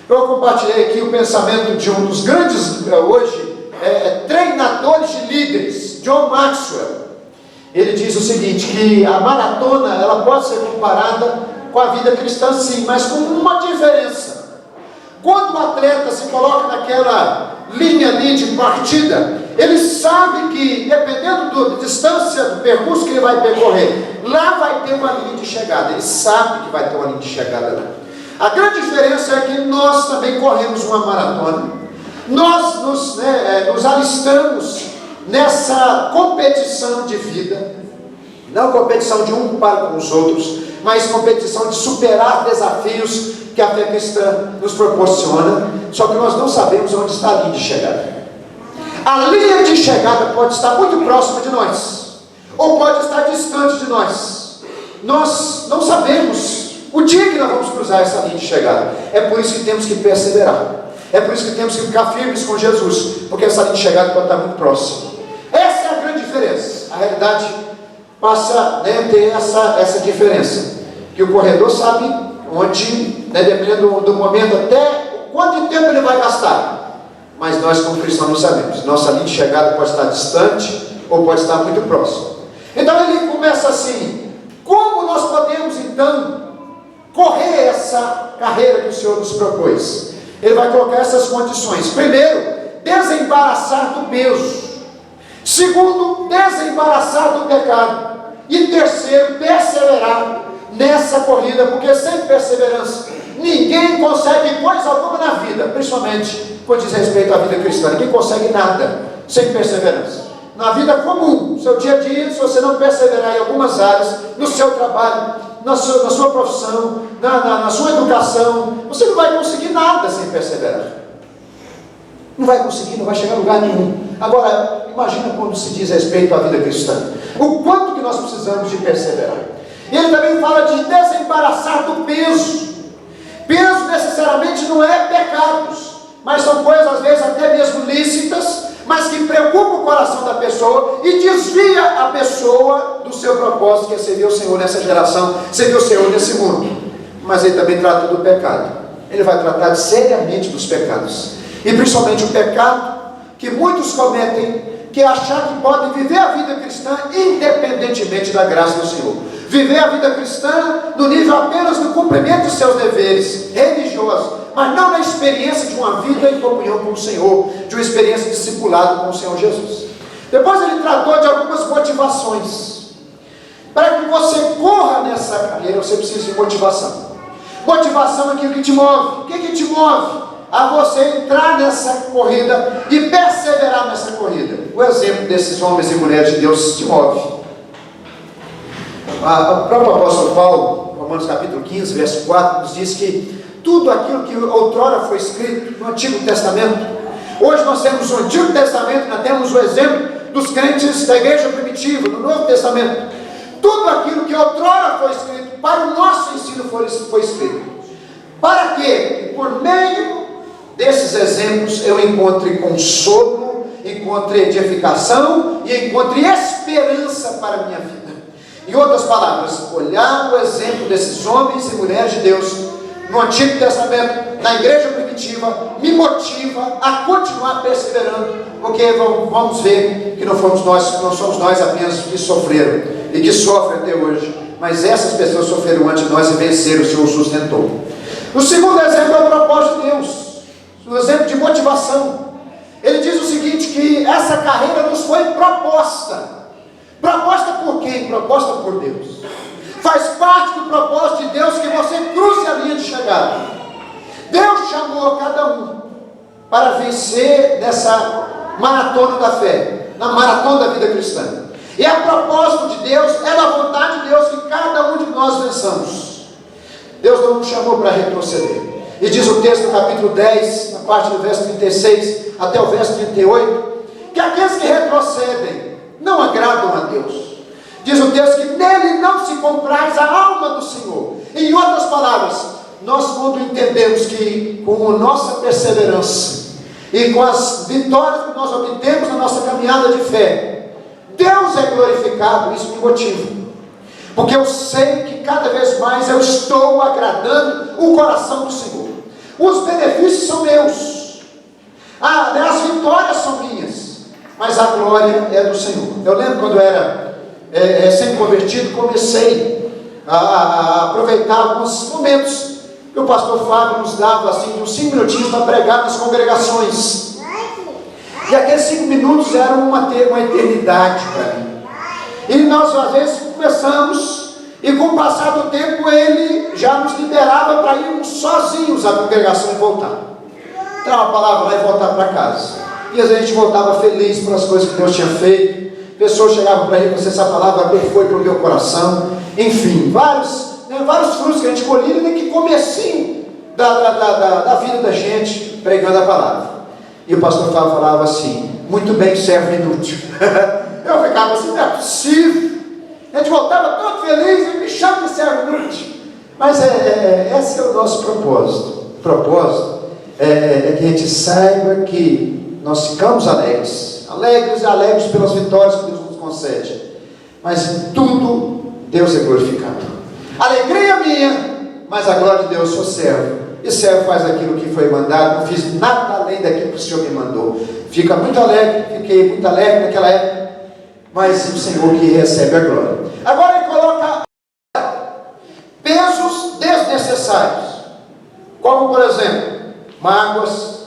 Eu compartilhei aqui o pensamento de um dos grandes hoje treinadores de líderes, John Maxwell. Ele diz o seguinte, que a maratona ela pode ser comparada com a vida cristã, sim, mas com uma diferença. Quando o atleta se coloca naquela linha ali de partida, ele sabe que, dependendo da distância do percurso que ele vai percorrer, lá vai ter uma linha de chegada. Ele sabe que vai ter uma linha de chegada lá. A grande diferença é que nós também corremos uma maratona. Nós nos alistamos nessa competição de vida, não competição de um para com os outros, mas competição de superar desafios que a fé cristã nos proporciona, só que nós não sabemos onde está a linha de chegada. A linha de chegada pode estar muito próxima de nós, ou pode estar distante de nós. Nós não sabemos o dia que nós vamos cruzar essa linha de chegada. É por isso que temos que perseverar. É por isso que temos que ficar firmes com Jesus, porque essa linha de chegada pode estar muito próxima. Essa é a grande diferença. A realidade passa a ter essa diferença, que o corredor sabe onde, dependendo do momento, até quanto tempo ele vai gastar. Mas nós, como cristãos, não sabemos. Nossa linha de chegada pode estar distante ou pode estar muito próxima. Então ele começa assim: como nós podemos então correr essa carreira que o Senhor nos propôs? Ele vai colocar essas condições. Primeiro, desembaraçar do peso. Segundo, desembaraçar do pecado. E terceiro, perseverar nessa corrida, porque sem perseverança ninguém consegue coisa alguma na vida, principalmente quando diz respeito à vida cristã. Ninguém consegue nada sem perseverança. Na vida comum, no seu dia a dia, se você não perseverar em algumas áreas, no seu trabalho, na sua profissão, na sua educação, você não vai conseguir nada sem perseverar. Não vai conseguir, não vai chegar a lugar nenhum. Agora, imagina quando se diz respeito à vida cristã, o quanto que nós precisamos de perseverar. E ele também fala de desembaraçar do peso. Peso necessariamente não é pecados. mas são coisas às vezes até mesmo lícitas, mas que preocupam o coração da pessoa e desvia a pessoa do seu propósito, que é servir o Senhor nessa geração, servir o Senhor nesse mundo. Mas ele também trata do pecado. Ele vai tratar seriamente dos pecados, e principalmente o pecado que muitos cometem, que é achar que podem viver a vida cristã independentemente da graça do Senhor. Viver a vida cristã no nível apenas do cumprimento de seus deveres religiosos, mas não na experiência de uma vida em comunhão com o Senhor, de uma experiência de discipulado com o Senhor Jesus. Depois ele tratou de algumas motivações. Para que você corra nessa carreira, você precisa de motivação. Motivação é aquilo que te move. O que te move? A você entrar nessa corrida e perseverar nessa corrida. O exemplo desses homens e mulheres de Deus te move. O próprio apóstolo Paulo, Romanos capítulo 15, verso 4, nos diz que tudo aquilo que outrora foi escrito no Antigo Testamento, hoje nós temos o Antigo Testamento, nós temos o exemplo dos crentes da igreja primitiva, no Novo Testamento. Tudo aquilo que outrora foi escrito para o nosso ensino foi escrito. Para que, por meio desses exemplos, eu encontre consolo, encontre edificação e encontre esperança para a minha vida. Em outras palavras, olhar o exemplo desses homens e mulheres de Deus no Antigo Testamento, na igreja primitiva, me motiva a continuar perseverando, porque vamos ver que não somos nós apenas que sofreram e que sofrem até hoje, mas essas pessoas sofreram antes de nós e venceram, o Senhor sustentou. O segundo exemplo é o propósito de Deus, o exemplo de motivação. Ele diz o seguinte, que essa carreira nos foi proposta. Proposta por quem? Proposta por Deus. Faz parte do propósito de Deus que você cruze a linha de chegada. Deus chamou cada um para vencer nessa maratona da fé, na maratona da vida cristã. E a propósito de Deus, é da vontade de Deus que cada um de nós vençamos. Deus não nos chamou para retroceder. E diz o texto no capítulo 10, na parte do verso 36 até o verso 38, que aqueles que retrocedem não agradam a Deus. Diz o texto que nele não se compraz a alma do Senhor. Em outras palavras, nós quando entendemos que com a nossa perseverança e com as vitórias que nós obtemos na nossa caminhada de fé, Deus é glorificado, isso me motiva. Porque eu sei que cada vez mais eu estou agradando o coração do Senhor. Os benefícios são meus. As vitórias são minhas. Mas a glória é do Senhor. Eu lembro quando eu era recém-convertido, comecei a aproveitar alguns momentos que o pastor Fábio nos dava, assim, uns 5 minutinhos para pregar nas congregações. E aqueles 5 minutos eram uma eternidade para mim. E nós às vezes começamos, e com o passar do tempo ele já nos liberava para irmos sozinhos à congregação e voltar. Então a palavra vai voltar para casa. E às vezes a gente voltava feliz pelas coisas que Deus tinha feito. Pessoas chegavam para ele e essa palavra foi para o meu coração. Enfim, vários frutos que a gente colhia, nem que comecinho da vida da gente pregando a palavra. E o pastor Fábio falava assim, muito bem, servo inútil. Eu ficava assim, não é possível. A gente voltava todo feliz e me chama de servo inútil. Mas esse é o nosso propósito. O propósito é que a gente saiba que nós ficamos alegres pelas vitórias que Deus nos concede. Mas em tudo, Deus é glorificado. Alegria minha, mas a glória de Deus, sou servo. E servo faz aquilo que foi mandado, não fiz nada além daquilo que o Senhor me mandou. Fiquei muito alegre naquela época, mas o Senhor que recebe a glória. Agora ele coloca pesos desnecessários, como por exemplo, mágoas,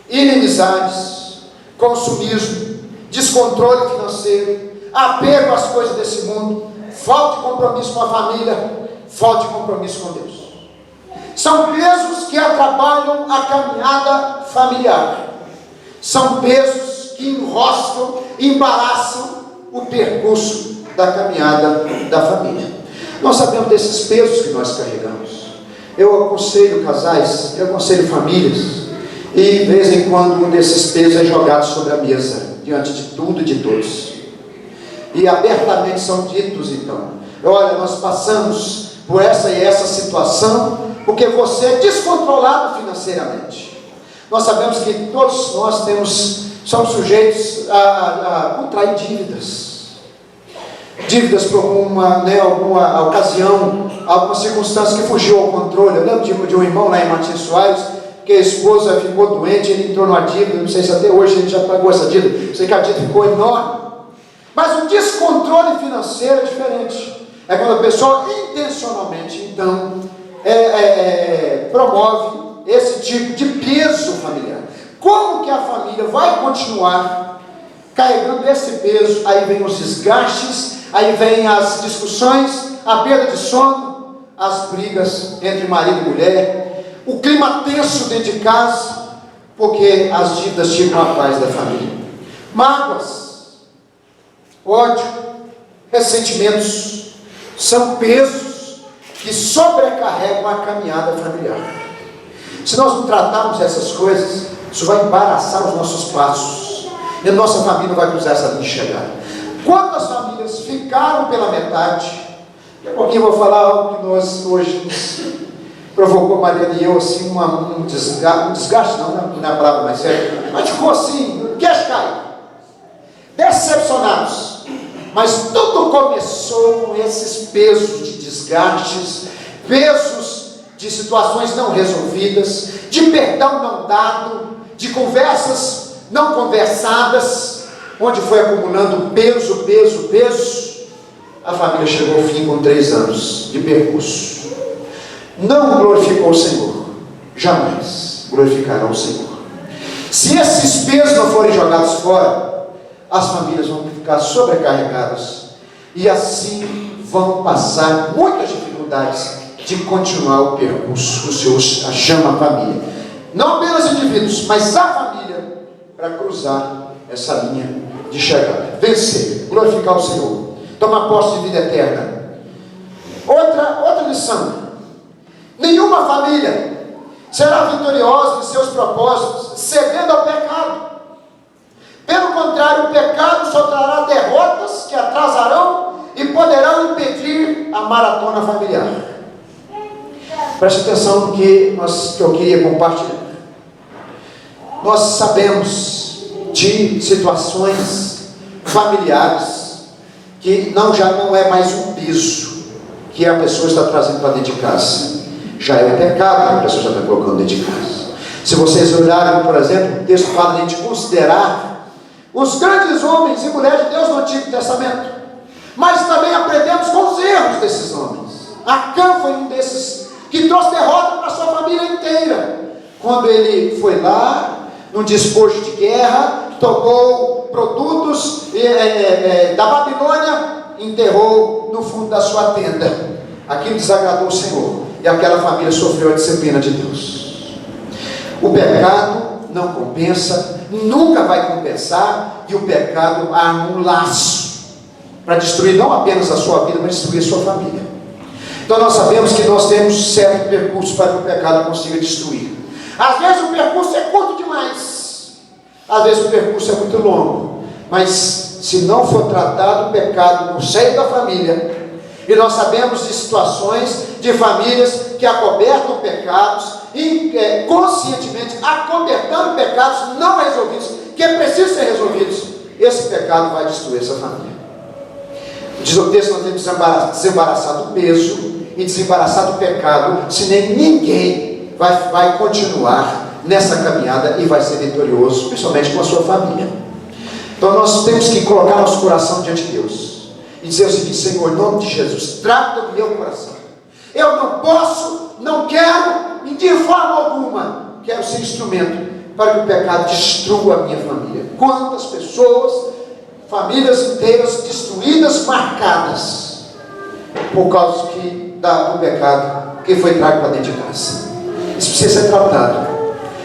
inimizades, consumismo, descontrole financeiro, apego às coisas desse mundo, falta de compromisso com a família, falta de compromisso com Deus. São pesos que atrapalham a caminhada familiar. São pesos que enroscam, embaraçam o percurso da caminhada da família. Nós sabemos desses pesos que nós carregamos. Eu aconselho casais, eu aconselho famílias, e de vez em quando um desses pesos é jogado sobre a mesa, diante de tudo e de todos. E abertamente são ditos então, olha, nós passamos por essa e essa situação, porque você é descontrolado financeiramente. Nós sabemos que todos nós somos sujeitos a contrair dívidas. Dívidas por alguma ocasião, alguma circunstância que fugiu ao controle. Eu lembro de um irmão lá em Martins Soares, que a esposa ficou doente, ele entrou numa dívida, não sei se até hoje ele já pagou essa dívida, sei que a dívida ficou enorme. Mas o descontrole financeiro é diferente. É quando a pessoa intencionalmente, então, promove esse tipo de peso familiar. Como que a família vai continuar carregando esse peso? Aí vem os desgastes, aí vem as discussões, a perda de sono, as brigas entre marido e mulher, o clima tenso dentro de casa, porque as dívidas tiram a paz da família. Mágoas, ódio, ressentimentos, são pesos que sobrecarregam a caminhada familiar. Se nós não tratarmos essas coisas, isso vai embaraçar os nossos passos, e a nossa família não vai cruzar essa linha de chegada. Quantas famílias ficaram pela metade? Daqui a pouquinho eu vou falar algo que nós hoje nos provocou, Mariana e eu, assim, um desgaste, não é a palavra mais séria, mas ficou assim, queixo caído, decepcionados. Mas tudo começou com esses pesos de desgastes, pesos de situações não resolvidas, de perdão não dado, de conversas não conversadas, onde foi acumulando peso. A família chegou ao fim com 3 anos de percurso. Não glorificou o Senhor, jamais glorificará o Senhor. Se esses pesos não forem jogados fora, as famílias vão ficar sobrecarregadas e assim vão passar muitas dificuldades de continuar o percurso. O Senhor chama a família, não apenas indivíduos, mas a família, para cruzar essa linha de chegada, vencer, glorificar o Senhor, tomar posse de vida eterna. Outra lição: nenhuma família será vitoriosa em seus propósitos cedendo ao pecado. Pelo contrário, o pecado só trará derrotas que atrasarão e poderão impedir a maratona familiar. Preste atenção no que eu queria compartilhar. Nós sabemos de situações familiares que já não é mais um peso que a pessoa está trazendo para dentro de casa. Já é um pecado que a pessoa já está colocando dentro de casa. Se vocês olharem, por exemplo, o texto fala de a gente considerar os grandes homens e mulheres de Deus no Antigo Testamento, mas também aprendemos com os erros desses homens. Acã foi um desses que trouxe derrota para a sua família inteira, quando ele foi lá num despojo de guerra, tomou produtos da Babilônia, enterrou no fundo da sua tenda. Aquilo desagradou o Senhor, e aquela família sofreu a disciplina de Deus. O pecado não compensa, nunca vai compensar, e o pecado arma um laço para destruir não apenas a sua vida, mas destruir a sua família. Então nós sabemos que nós temos certo percurso para que o pecado consiga destruir. Às vezes o percurso é curto demais, às vezes o percurso é muito longo, mas se não for tratado o pecado no seio da família, e nós sabemos de situações de famílias que acobertam pecados, conscientemente acobertando pecados não resolvidos, que precisam ser resolvidos, esse pecado vai destruir essa família. Diz o texto: nós temos que desembaraçar do peso e desembaraçar do pecado, senão ninguém vai continuar nessa caminhada e vai ser vitorioso, principalmente com a sua família. Então nós temos que colocar nosso coração diante de Deus e dizer o seguinte: Senhor, em nome de Jesus, trata do meu coração. Eu não posso, não quero, de forma alguma, quero ser instrumento para que o pecado destrua a minha família. Quantas pessoas, famílias inteiras destruídas, marcadas, por causa do pecado que foi trago para dentro de casa. Isso precisa ser tratado,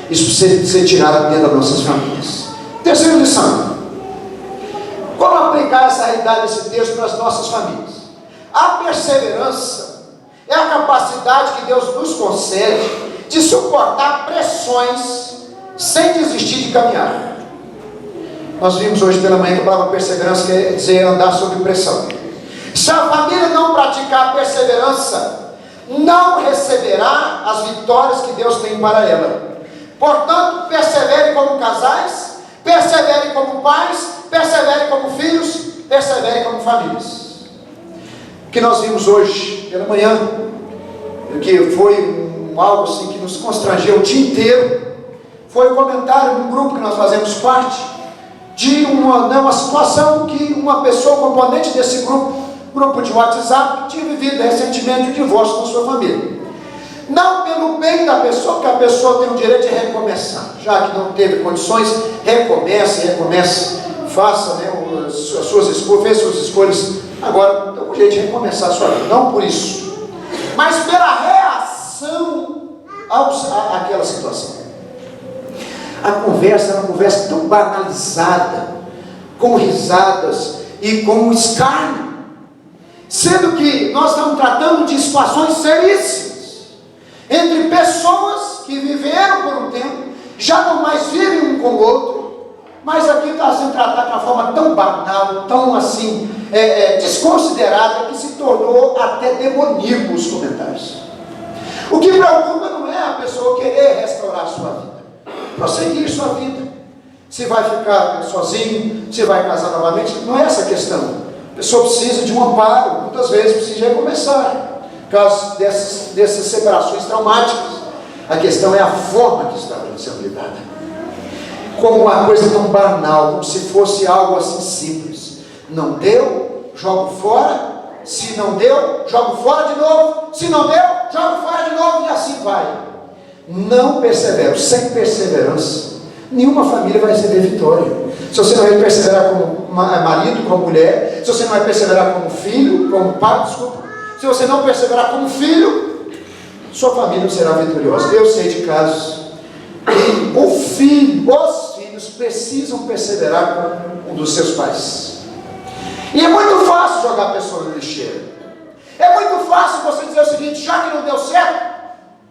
isso precisa ser tirado dentro das nossas famílias. Terceira lição: como aplicar essa realidade desse texto para as nossas famílias? A perseverança é a capacidade que Deus nos concede de suportar pressões sem desistir de caminhar. Nós vimos hoje pela manhã que a palavra perseverança quer dizer andar sob pressão. Se a família não praticar a perseverança, não receberá as vitórias que Deus tem para ela. Portanto, persevere como casais, persevere como pais, persevere como filhos, persevere como famílias. O que nós vimos hoje pela manhã, que foi algo assim que nos constrangeu o dia inteiro, foi um comentário num grupo que nós fazemos parte, de uma situação que uma pessoa, componente desse grupo de WhatsApp, tinha vivido recentemente um divórcio com sua família. Não pelo bem da pessoa, porque a pessoa tem o direito de recomeçar, já que não teve condições, recomece, faça, né, as suas escolhas, fez suas escolhas, agora tem um jeito de recomeçar a sua vida, não por isso, mas pela reação àquela situação. A conversa era uma conversa tão banalizada, com risadas e com escárnio, sendo que nós estamos tratando de situações seríssimas, entre pessoas que viveram por um tempo, já não mais vivem um com o outro, mas aqui está sendo tratado de uma forma tão banal, tão assim, desconsiderada, que se tornou até demoníaco os comentários. O que preocupa não é a pessoa querer restaurar a sua vida, prosseguir sua vida, se vai ficar sozinho, se vai casar novamente, não é essa a questão. A pessoa precisa de um amparo, muitas vezes precisa recomeçar, por causa dessas separações traumáticas. A questão é a forma que está sendo lidada, como uma coisa tão banal, como se fosse algo assim simples. Não deu, jogo fora. Se não deu, jogo fora de novo. Se não deu, jogo fora de novo, e assim vai. Não persevero. Sem perseverança, nenhuma família vai receber vitória. Se você não vai perseverar como marido, como mulher, se você não vai perseverar como filho, como pai, se você não perseverar como filho, sua família não será vitoriosa. Eu sei de casos que os filhos precisam perseverar com um dos seus pais. E é muito fácil jogar a pessoa no lixeiro. É muito fácil você dizer o seguinte: já que não deu certo,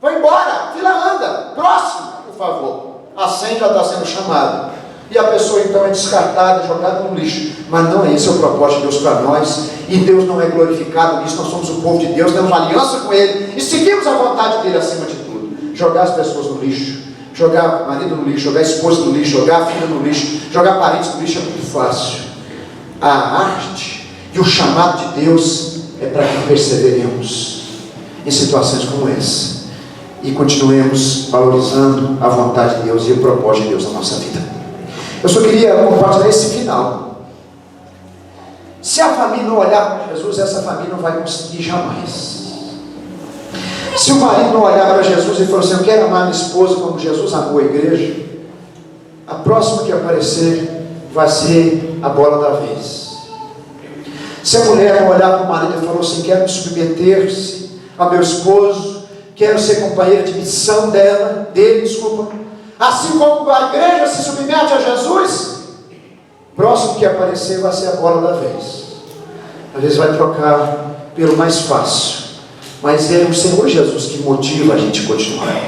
vai embora, fila anda, próximo, por favor. A senha já está sendo chamada. E a pessoa então é descartada, jogada no lixo. Mas não é esse o propósito de Deus para nós. E Deus não é glorificado nisso. Nós somos o povo de Deus, temos uma aliança com Ele e seguimos a vontade dEle acima de tudo. Jogar as pessoas no lixo, jogar marido no lixo, jogar a esposa no lixo, jogar a filha no lixo, jogar parentes no lixo é muito fácil. A arte e o chamado de Deus é para que perseveremos em situações como essa e continuemos valorizando a vontade de Deus e o propósito de Deus na nossa vida. Eu só queria compartilhar esse final. Se a família não olhar para Jesus, essa família não vai conseguir jamais. Se o marido não olhar para Jesus e falar assim: eu quero amar minha esposa como Jesus amou a igreja, a próxima que aparecer vai ser a bola da vez. Se a mulher não olhar para o marido e falar assim: quero me submeter-se ao meu esposo, quero ser companheira de missão dele, assim como a igreja se submete a Jesus, o próximo que aparecer vai ser a bola da vez. Às vezes vai trocar pelo mais fácil, mas é o Senhor Jesus que motiva a gente a continuar.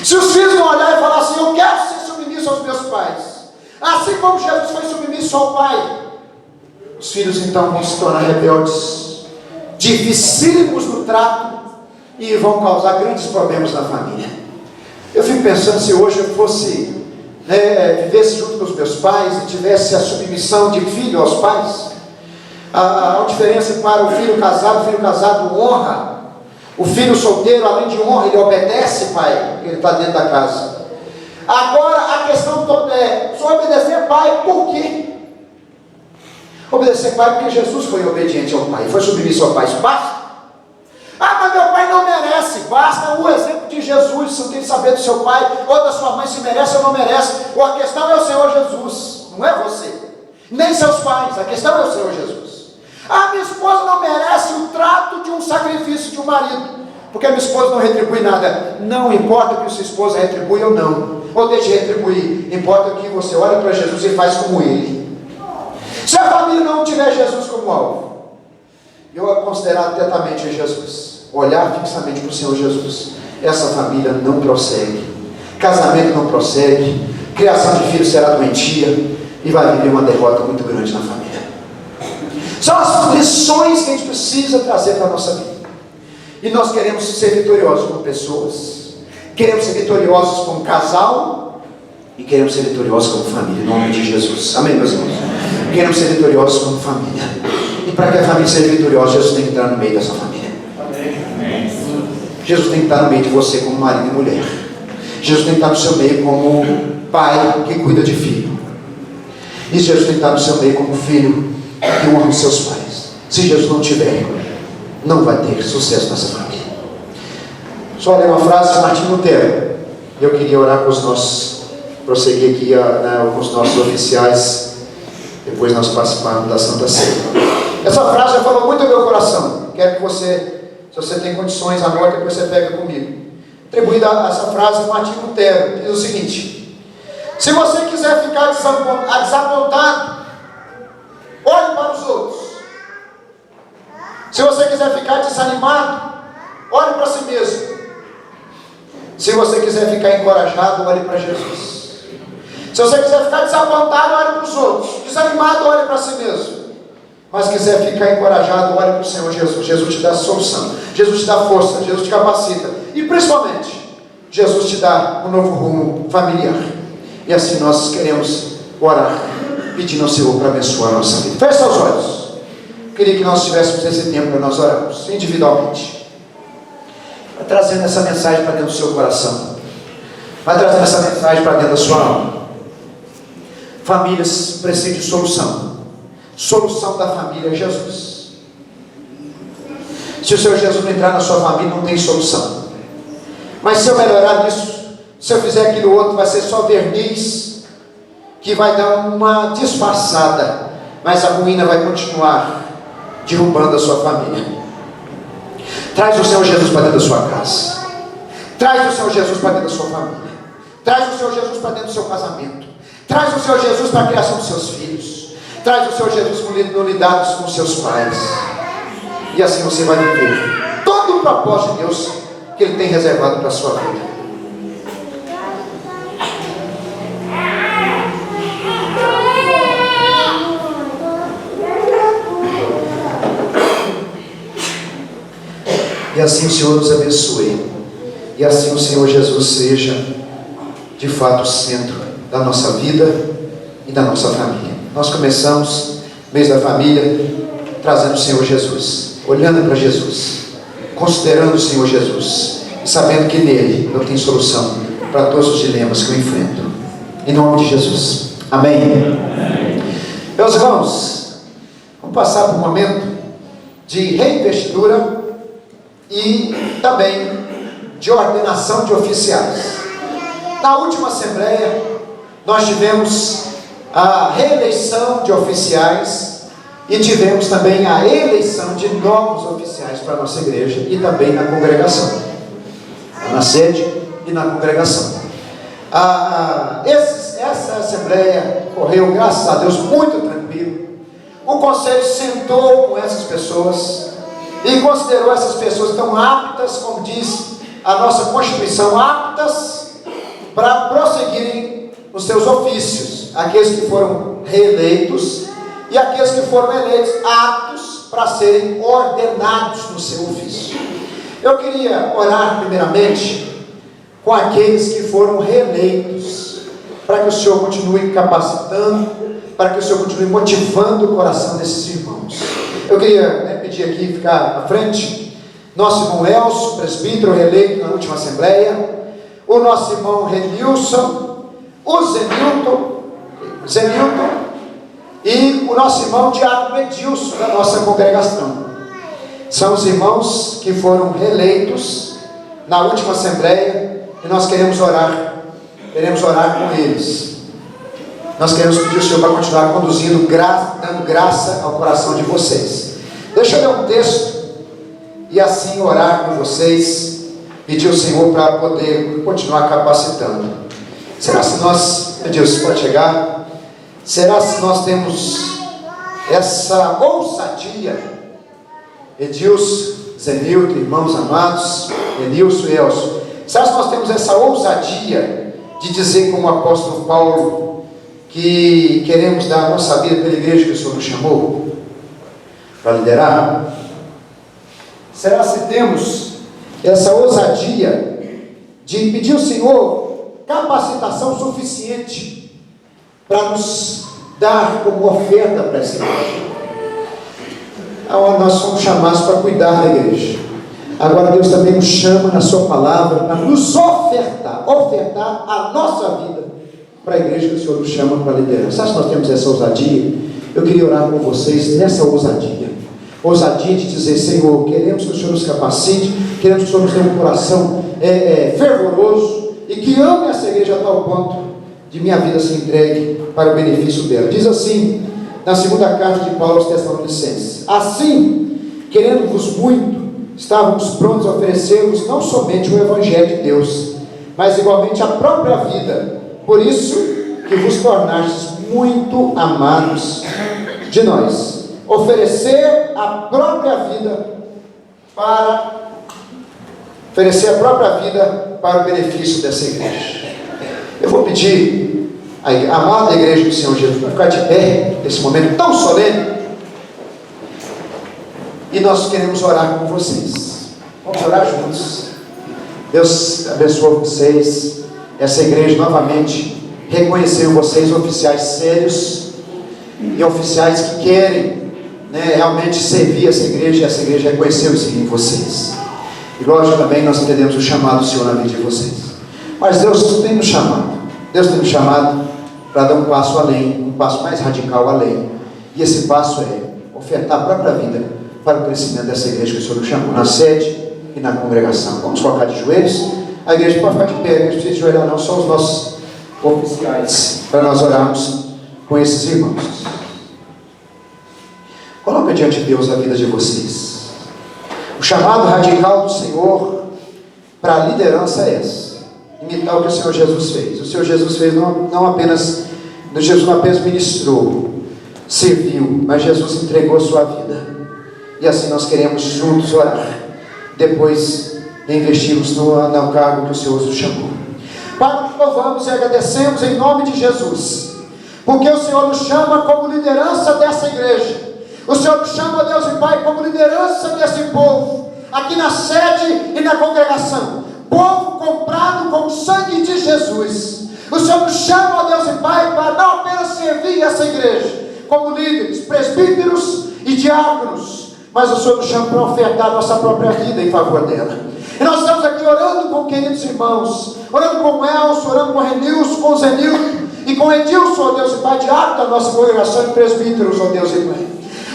Se os filhos não olhar e falar assim: eu quero ser submisso aos meus pais, assim como Jesus foi submisso ao Pai, os filhos então vão se tornar rebeldes, dificílimos no trato e vão causar grandes problemas na família. Eu fico pensando, se hoje eu fosse, vivesse junto com os meus pais e tivesse a submissão de filho aos pais, a diferença para o filho casado honra, o filho solteiro, além de honra, ele obedece, pai, porque ele está dentro da casa. Agora a questão toda é: só obedecer pai por quê? Obedecer pai porque Jesus foi obediente ao pai, foi submisso ao pai, isso basta? Ah, mas meu pai não merece. Basta o exemplo de Jesus. Você tem que saber do seu pai ou da sua mãe se merece ou não merece. Ou a questão é o Senhor Jesus, não é você, nem seus pais. A questão é o Senhor Jesus. Ah, minha esposa não merece o trato de um sacrifício de um marido, porque a minha esposa não retribui nada. Não importa que sua esposa retribui ou não, ou deixe de retribuir, importa que você olha para Jesus e faz como Ele. Se a família não tiver Jesus como alvo, eu considerar atentamente Jesus, olhar fixamente para o Senhor Jesus, essa família não prossegue, casamento não prossegue, criação de filhos será doentia e vai viver uma derrota muito grande na família. São as lições que a gente precisa trazer para a nossa vida. E nós queremos ser vitoriosos como pessoas, Queremos ser vitoriosos como casal e queremos ser vitoriosos como família, em nome de Jesus. Amém, meus irmãos? Queremos ser vitoriosos como família. E para que a família seja vitoriosa, Jesus tem que entrar no meio dessa família. Jesus tem que estar no meio de você como marido e mulher. Jesus tem que estar no seu meio como pai que cuida de filho. E Jesus tem que estar no seu meio como filho que honra os seus pais. Se Jesus não tiver, não vai ter sucesso nessa família. Só ler uma frase de Martinho Lutero. Eu queria orar com os nossos, prosseguir aqui com os nossos oficiais, depois nós participarmos da Santa Ceia. Essa frase já falou muito no meu coração. Quero que você, se você tem condições, anote, depois você pega comigo. Atribuída a essa frase, Martinho Lutero diz o seguinte: se você quiser ficar desapontado, olhe para os outros. Se você quiser ficar desanimado, olhe para si mesmo. Se você quiser ficar encorajado, olhe para Jesus. Se você quiser ficar desapontado, olhe para os outros. Desanimado, olhe para si mesmo. Mas quiser ficar encorajado, olhe para o Senhor Jesus. Jesus te dá solução, Jesus te dá força, Jesus te capacita. E principalmente, Jesus te dá um novo rumo familiar. E assim nós queremos orar, pedindo ao Senhor para abençoar a nossa vida. Feche seus olhos. Queria que nós tivéssemos esse tempo para nós orarmos individualmente. Vai trazendo essa mensagem para dentro do seu coração. Vai trazendo essa mensagem para dentro da sua alma. Famílias precisam de solução. Solução da família é Jesus. Se o Senhor Jesus não entrar na sua família, não tem solução. Mas se eu melhorar nisso, se eu fizer aquilo outro, vai ser só verniz, que vai dar uma disfarçada, mas a ruína vai continuar derrubando a sua família. Traz o Senhor Jesus para dentro da sua casa. Traz o Senhor Jesus para dentro da sua família. Traz o Senhor Jesus para dentro do seu casamento. Traz o Senhor Jesus para a criação dos seus filhos. Traz o Senhor Jesus no lidar com os seus pais. E assim você vai viver todo o propósito de Deus que Ele tem reservado para a sua vida. E assim o Senhor nos abençoe. E assim o Senhor Jesus seja de fato o centro da nossa vida e da nossa família. Nós começamos o mês da família trazendo o Senhor Jesus, olhando para Jesus, considerando o Senhor Jesus e sabendo que nele eu tenho solução para todos os dilemas que eu enfrento. Em nome de Jesus. Amém. Meus irmãos, vamos passar por um momento de reinvestidura e também de ordenação de oficiais. Na última assembleia nós tivemos a reeleição de oficiais e tivemos também a eleição de novos oficiais para a nossa igreja e também na congregação, na sede e na congregação. Essa assembleia correu, graças a Deus, muito tranquilo. O conselho sentou com essas pessoas e considerou essas pessoas tão aptas, como diz a nossa Constituição, aptas para prosseguirem os seus ofícios. Aqueles que foram reeleitos e aqueles que foram eleitos aptos para serem ordenados no seu ofício. Eu queria orar primeiramente com aqueles que foram reeleitos, para que o Senhor continue capacitando, para que o Senhor continue motivando o coração desses irmãos. Eu queria pedir aqui, ficar à frente, nosso irmão Elcio, presbítero reeleito na última assembleia, o nosso irmão Renilson, o Zenilton e o nosso irmão Diácono Edilson da nossa congregação. São os irmãos que foram reeleitos na última assembleia e nós queremos orar com eles. Nós queremos pedir ao Senhor para continuar conduzindo, dando graça ao coração de vocês. Deixa eu ler um texto e assim orar com vocês, pedir ao Senhor para poder continuar capacitando. Será se nós, Edilson, pode chegar? Será se nós temos essa ousadia, Edilson, Zenilton, irmãos amados, Enilson e Elcio, será se nós temos essa ousadia de dizer como o apóstolo Paulo, que queremos dar a nossa vida pela igreja que o Senhor nos chamou para liderar? Será se temos essa ousadia de pedir ao Senhor capacitação suficiente para nos dar como oferta para essa igreja. Nós somos chamados para cuidar da igreja. Agora Deus também nos chama na sua palavra para nos ofertar a nossa vida para a igreja que o Senhor nos chama para liderar. Sabe se nós temos essa ousadia? Eu queria orar com vocês nessa ousadia de dizer: Senhor, queremos que o Senhor nos capacite, queremos que o Senhor nos dê um coração fervoroso e que ame essa igreja a tal ponto de minha vida se entregue para o benefício dela. Diz assim na segunda carta de Paulo aos Tessalonicenses: assim, querendo-vos muito, estávamos prontos a oferecer-vos não somente o Evangelho de Deus, mas igualmente a própria vida, por isso que vos tornastes muito amados de nós. Oferecer a própria vida para o benefício dessa igreja. Eu vou pedir a amada igreja do Senhor Jesus para ficar de pé nesse momento tão solene, e nós queremos orar com vocês. Vamos orar juntos. Deus abençoe vocês. Essa igreja novamente reconheceu vocês oficiais sérios e oficiais que querem realmente servir essa igreja, e essa igreja reconheceu isso em vocês. E lógico também nós entendemos o chamado do Senhor na vida de vocês. Mas Deus tem nos chamado para dar um passo além, um passo mais radical além. E esse passo é ofertar a própria vida para o crescimento dessa igreja que o Senhor nos chamou, na sede e na congregação. Vamos colocar de joelhos. A igreja pode ficar de pé, a igreja precisa de joelhar, não, só os nossos oficiais, para nós orarmos com esses irmãos. Coloca diante de Deus a vida de vocês. O chamado radical do Senhor para a liderança é essa: imitar o que o Senhor Jesus fez. O Senhor Jesus fez não apenas ministrou, serviu, mas Jesus entregou a sua vida. E assim nós queremos juntos orar, depois investirmos no cargo que o Senhor nos chamou. Pai, nós louvamos e agradecemos em nome de Jesus, porque o Senhor nos chama como liderança dessa igreja. O Senhor nos chama, Deus e Pai, como liderança desse povo, aqui na sede e na congregação, povo comprado com o sangue de Jesus. O Senhor nos chama, Deus e Pai, para não apenas servir essa igreja como líderes, presbíteros e diáconos, mas o Senhor nos chama para ofertar a nossa própria vida em favor dela. E nós estamos aqui orando com queridos irmãos, orando com o Elcio, orando com o Renilson, com o Zenilton e com o Edilson, ó Deus e Pai, diácono da nossa congregação e presbíteros, ó Deus e Pai.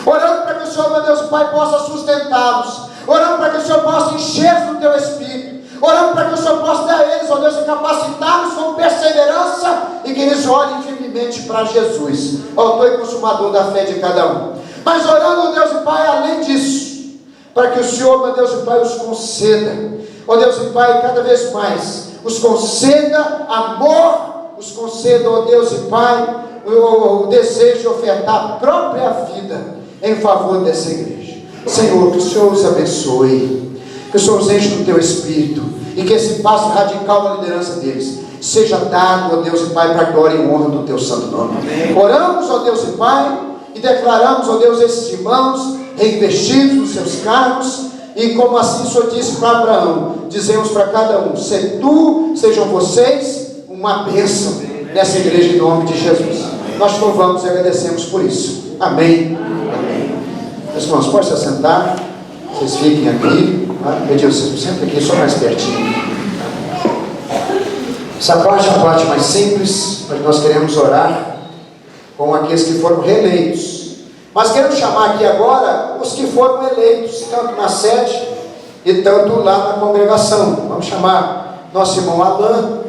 Orando para que o Senhor, meu Deus e Pai, possa sustentá-los, orando para que o Senhor possa encher-os do Teu Espírito, orando para que o Senhor possa dar a eles, ó Deus, e capacitá-los com perseverança, e que eles olhem firmemente para Jesus, autor e consumador da fé de cada um. Mas orando, ó Deus e Pai, além disso, para que o Senhor, meu Deus e Pai, os conceda, ó Deus e Pai, cada vez mais, os conceda amor, os conceda, ó Deus e Pai, o desejo de ofertar a própria vida em favor dessa igreja. Senhor, que o Senhor os abençoe, que o Senhor os enche do Teu Espírito, e que esse passo radical na liderança deles seja dado, ó Deus e Pai, para a glória e honra do Teu santo nome. Amém. Oramos, ó Deus e Pai, e declaramos, ó Deus, esses irmãos reinvestidos nos seus cargos, e como assim o Senhor disse para Abraão, dizemos para cada um: sejam vocês uma bênção nessa igreja em nome de Jesus. Nós louvamos e agradecemos por isso. Amém. Amém. Meus irmãos, pode se assentar. Vocês fiquem aqui. Edilson, senta aqui, só mais pertinho. Essa parte é a parte mais simples, mas nós queremos orar com aqueles que foram reeleitos. Mas queremos chamar aqui agora os que foram eleitos, tanto na sede e tanto lá na congregação. Vamos chamar nosso irmão Alain,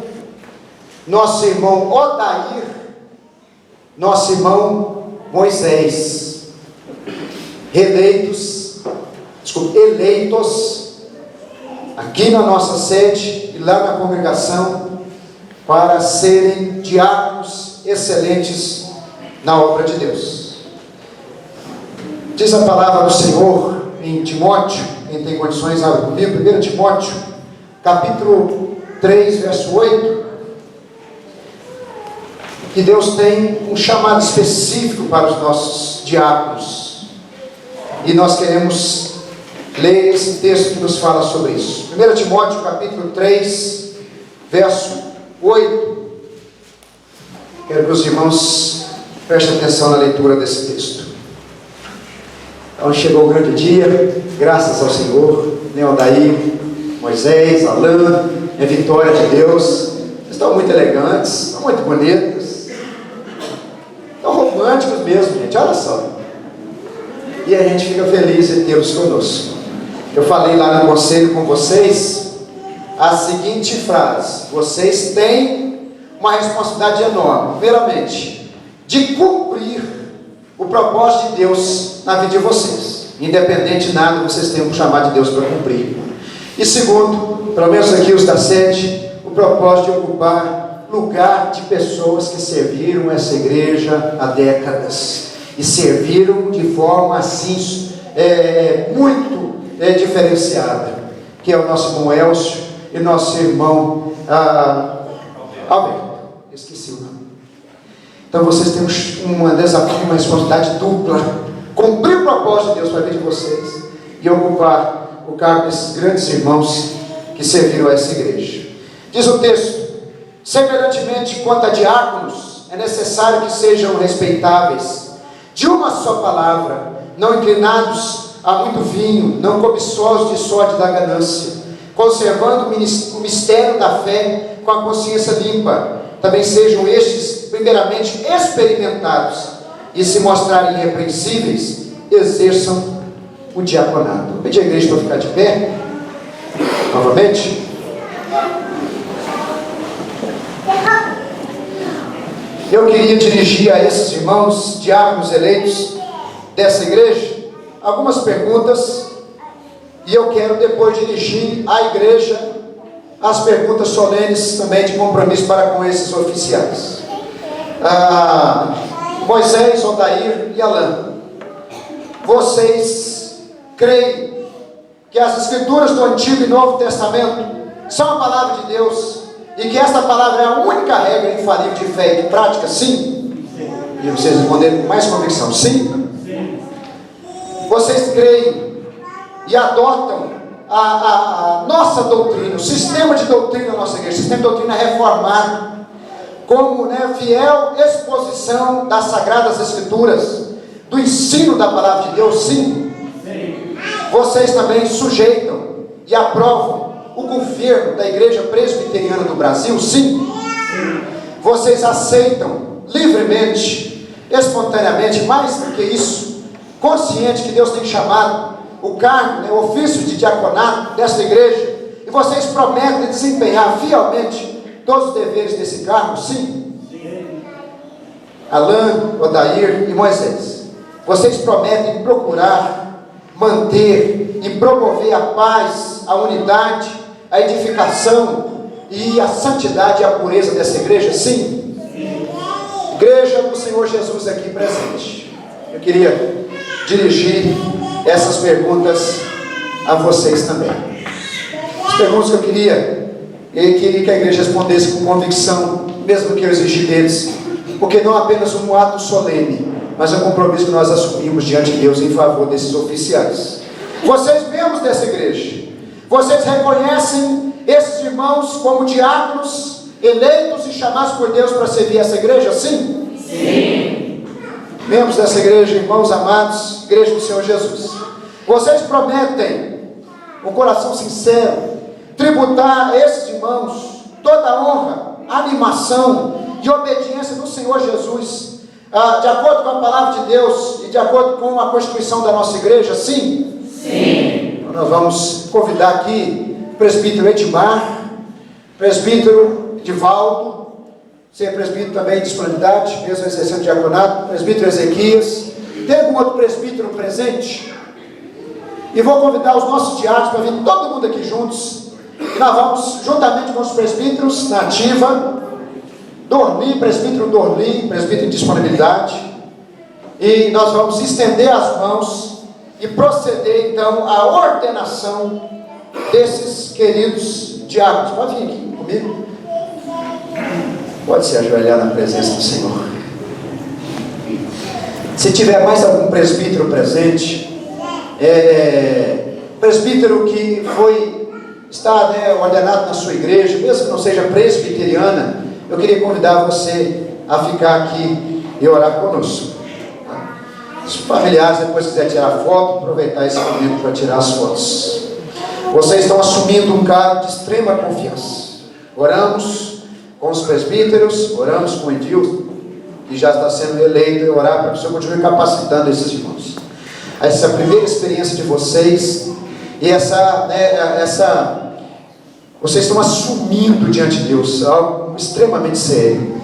nosso irmão Odair, nosso irmão Moisés, eleitos aqui na nossa sede e lá na congregação, para serem diáconos excelentes na obra de Deus. Diz a palavra do Senhor em Timóteo, quem tem condições, abre comigo, 1 Timóteo, capítulo 3, verso 8, que Deus tem um chamado específico para os nossos diáconos, e nós queremos ler esse texto que nos fala sobre isso. 1 Timóteo capítulo 3, verso 8. Quero que os irmãos prestem atenção na leitura desse texto. Então chegou o grande dia, graças ao Senhor, Neodaí, Moisés, Alain, é vitória de Deus. Estão muito elegantes, estão muito bonitos, estão românticos mesmo, gente, olha só. E a gente fica feliz em tê-los conosco. Eu falei lá no conselho com vocês a seguinte frase: vocês têm uma responsabilidade enorme, primeiramente, de cumprir o propósito de Deus na vida de vocês. Independente de nada, vocês têm um chamado de Deus para cumprir. E segundo, pelo menos aqui os da sede, o propósito de ocupar lugar de pessoas que serviram essa igreja há décadas. E serviram de forma assim, muito diferenciada. Que é o nosso irmão Elcio e nosso irmão Alberto. Esqueci o nome. Então vocês têm um desafio, uma responsabilidade dupla. Cumprir o propósito de Deus para a vida de vocês e ocupar o cargo desses grandes irmãos que serviram a essa igreja. Diz o texto: semelhantemente quanto a diáconos, é necessário que sejam respeitáveis, de uma só palavra, não inclinados a muito vinho, não cobiçosos de sorte da ganância, conservando o mistério da fé com a consciência limpa. Também sejam estes primeiramente experimentados, e se mostrarem irrepreensíveis, exerçam o diaconato. Vou pedir a igreja para ficar de pé novamente. Eu queria dirigir a esses irmãos diáconos eleitos dessa igreja algumas perguntas, e eu quero depois dirigir à igreja as perguntas solenes também de compromisso para com esses oficiais. Moisés, Odair e Alain, vocês creem que as escrituras do Antigo e Novo Testamento são a palavra de Deus e que esta palavra é a única regra infalível de fé e de prática? Sim? E vocês responderam com mais convicção: sim? Vocês creem e adotam a nossa doutrina, o sistema de doutrina da nossa igreja, o sistema de doutrina reformado, como fiel exposição das Sagradas Escrituras, do ensino da palavra de Deus? Sim? Vocês também sujeitam e aprovam o governo da Igreja Presbiteriana do Brasil? Sim? Vocês aceitam livremente, espontaneamente, mais do que isso, consciente que Deus tem chamado o cargo, o ofício de diaconato desta igreja, e vocês prometem desempenhar fielmente todos os deveres desse cargo? Sim? Alain, Odair e Moisés, vocês prometem procurar, manter e promover a paz, a unidade, a edificação e a santidade e a pureza dessa igreja? Sim? Igreja do Senhor Jesus aqui presente, eu queria dirigir essas perguntas a vocês também. As perguntas que eu queria que a igreja respondesse com convicção, mesmo que eu exigi deles, porque não apenas um ato solene, mas é um compromisso que nós assumimos diante de Deus em favor desses oficiais. Vocês, membros dessa igreja, vocês reconhecem esses irmãos como diáconos eleitos e chamados por Deus para servir essa igreja? Sim? Sim. Membros dessa igreja, irmãos amados, igreja do Senhor Jesus, vocês prometem, com coração sincero, tributar a esses irmãos toda a honra, animação e obediência do Senhor Jesus, de acordo com a palavra de Deus e de acordo com a constituição da nossa igreja? Sim? Sim. Então nós vamos convidar aqui o presbítero Edmar, presbítero Divaldo, ser presbítero também de disponibilidade, mesmo exercendo diaconato, presbítero Ezequias. Tem algum outro presbítero presente? E vou convidar os nossos diáconos para vir todo mundo aqui juntos. E nós vamos, juntamente com os presbíteros na ativa, Dorli, presbítero de disponibilidade, e nós vamos estender as mãos e proceder então à ordenação desses queridos diáconos. Pode vir aqui comigo. Pode se ajoelhar na presença do Senhor. Se tiver mais algum presbítero presente, presbítero que foi está, ordenado na sua igreja, mesmo que não seja presbiteriana, eu queria convidar você a ficar aqui e orar conosco. Os familiares, depois quiser tirar foto, aproveitar esse momento para tirar as fotos. Vocês estão assumindo um cargo de extrema confiança. Oramos com os presbíteros, oramos com o Edilson, que já está sendo eleito, e orar para que o Senhor continue capacitando esses irmãos. Essa é a primeira experiência de vocês, e vocês estão assumindo diante de Deus algo extremamente sério.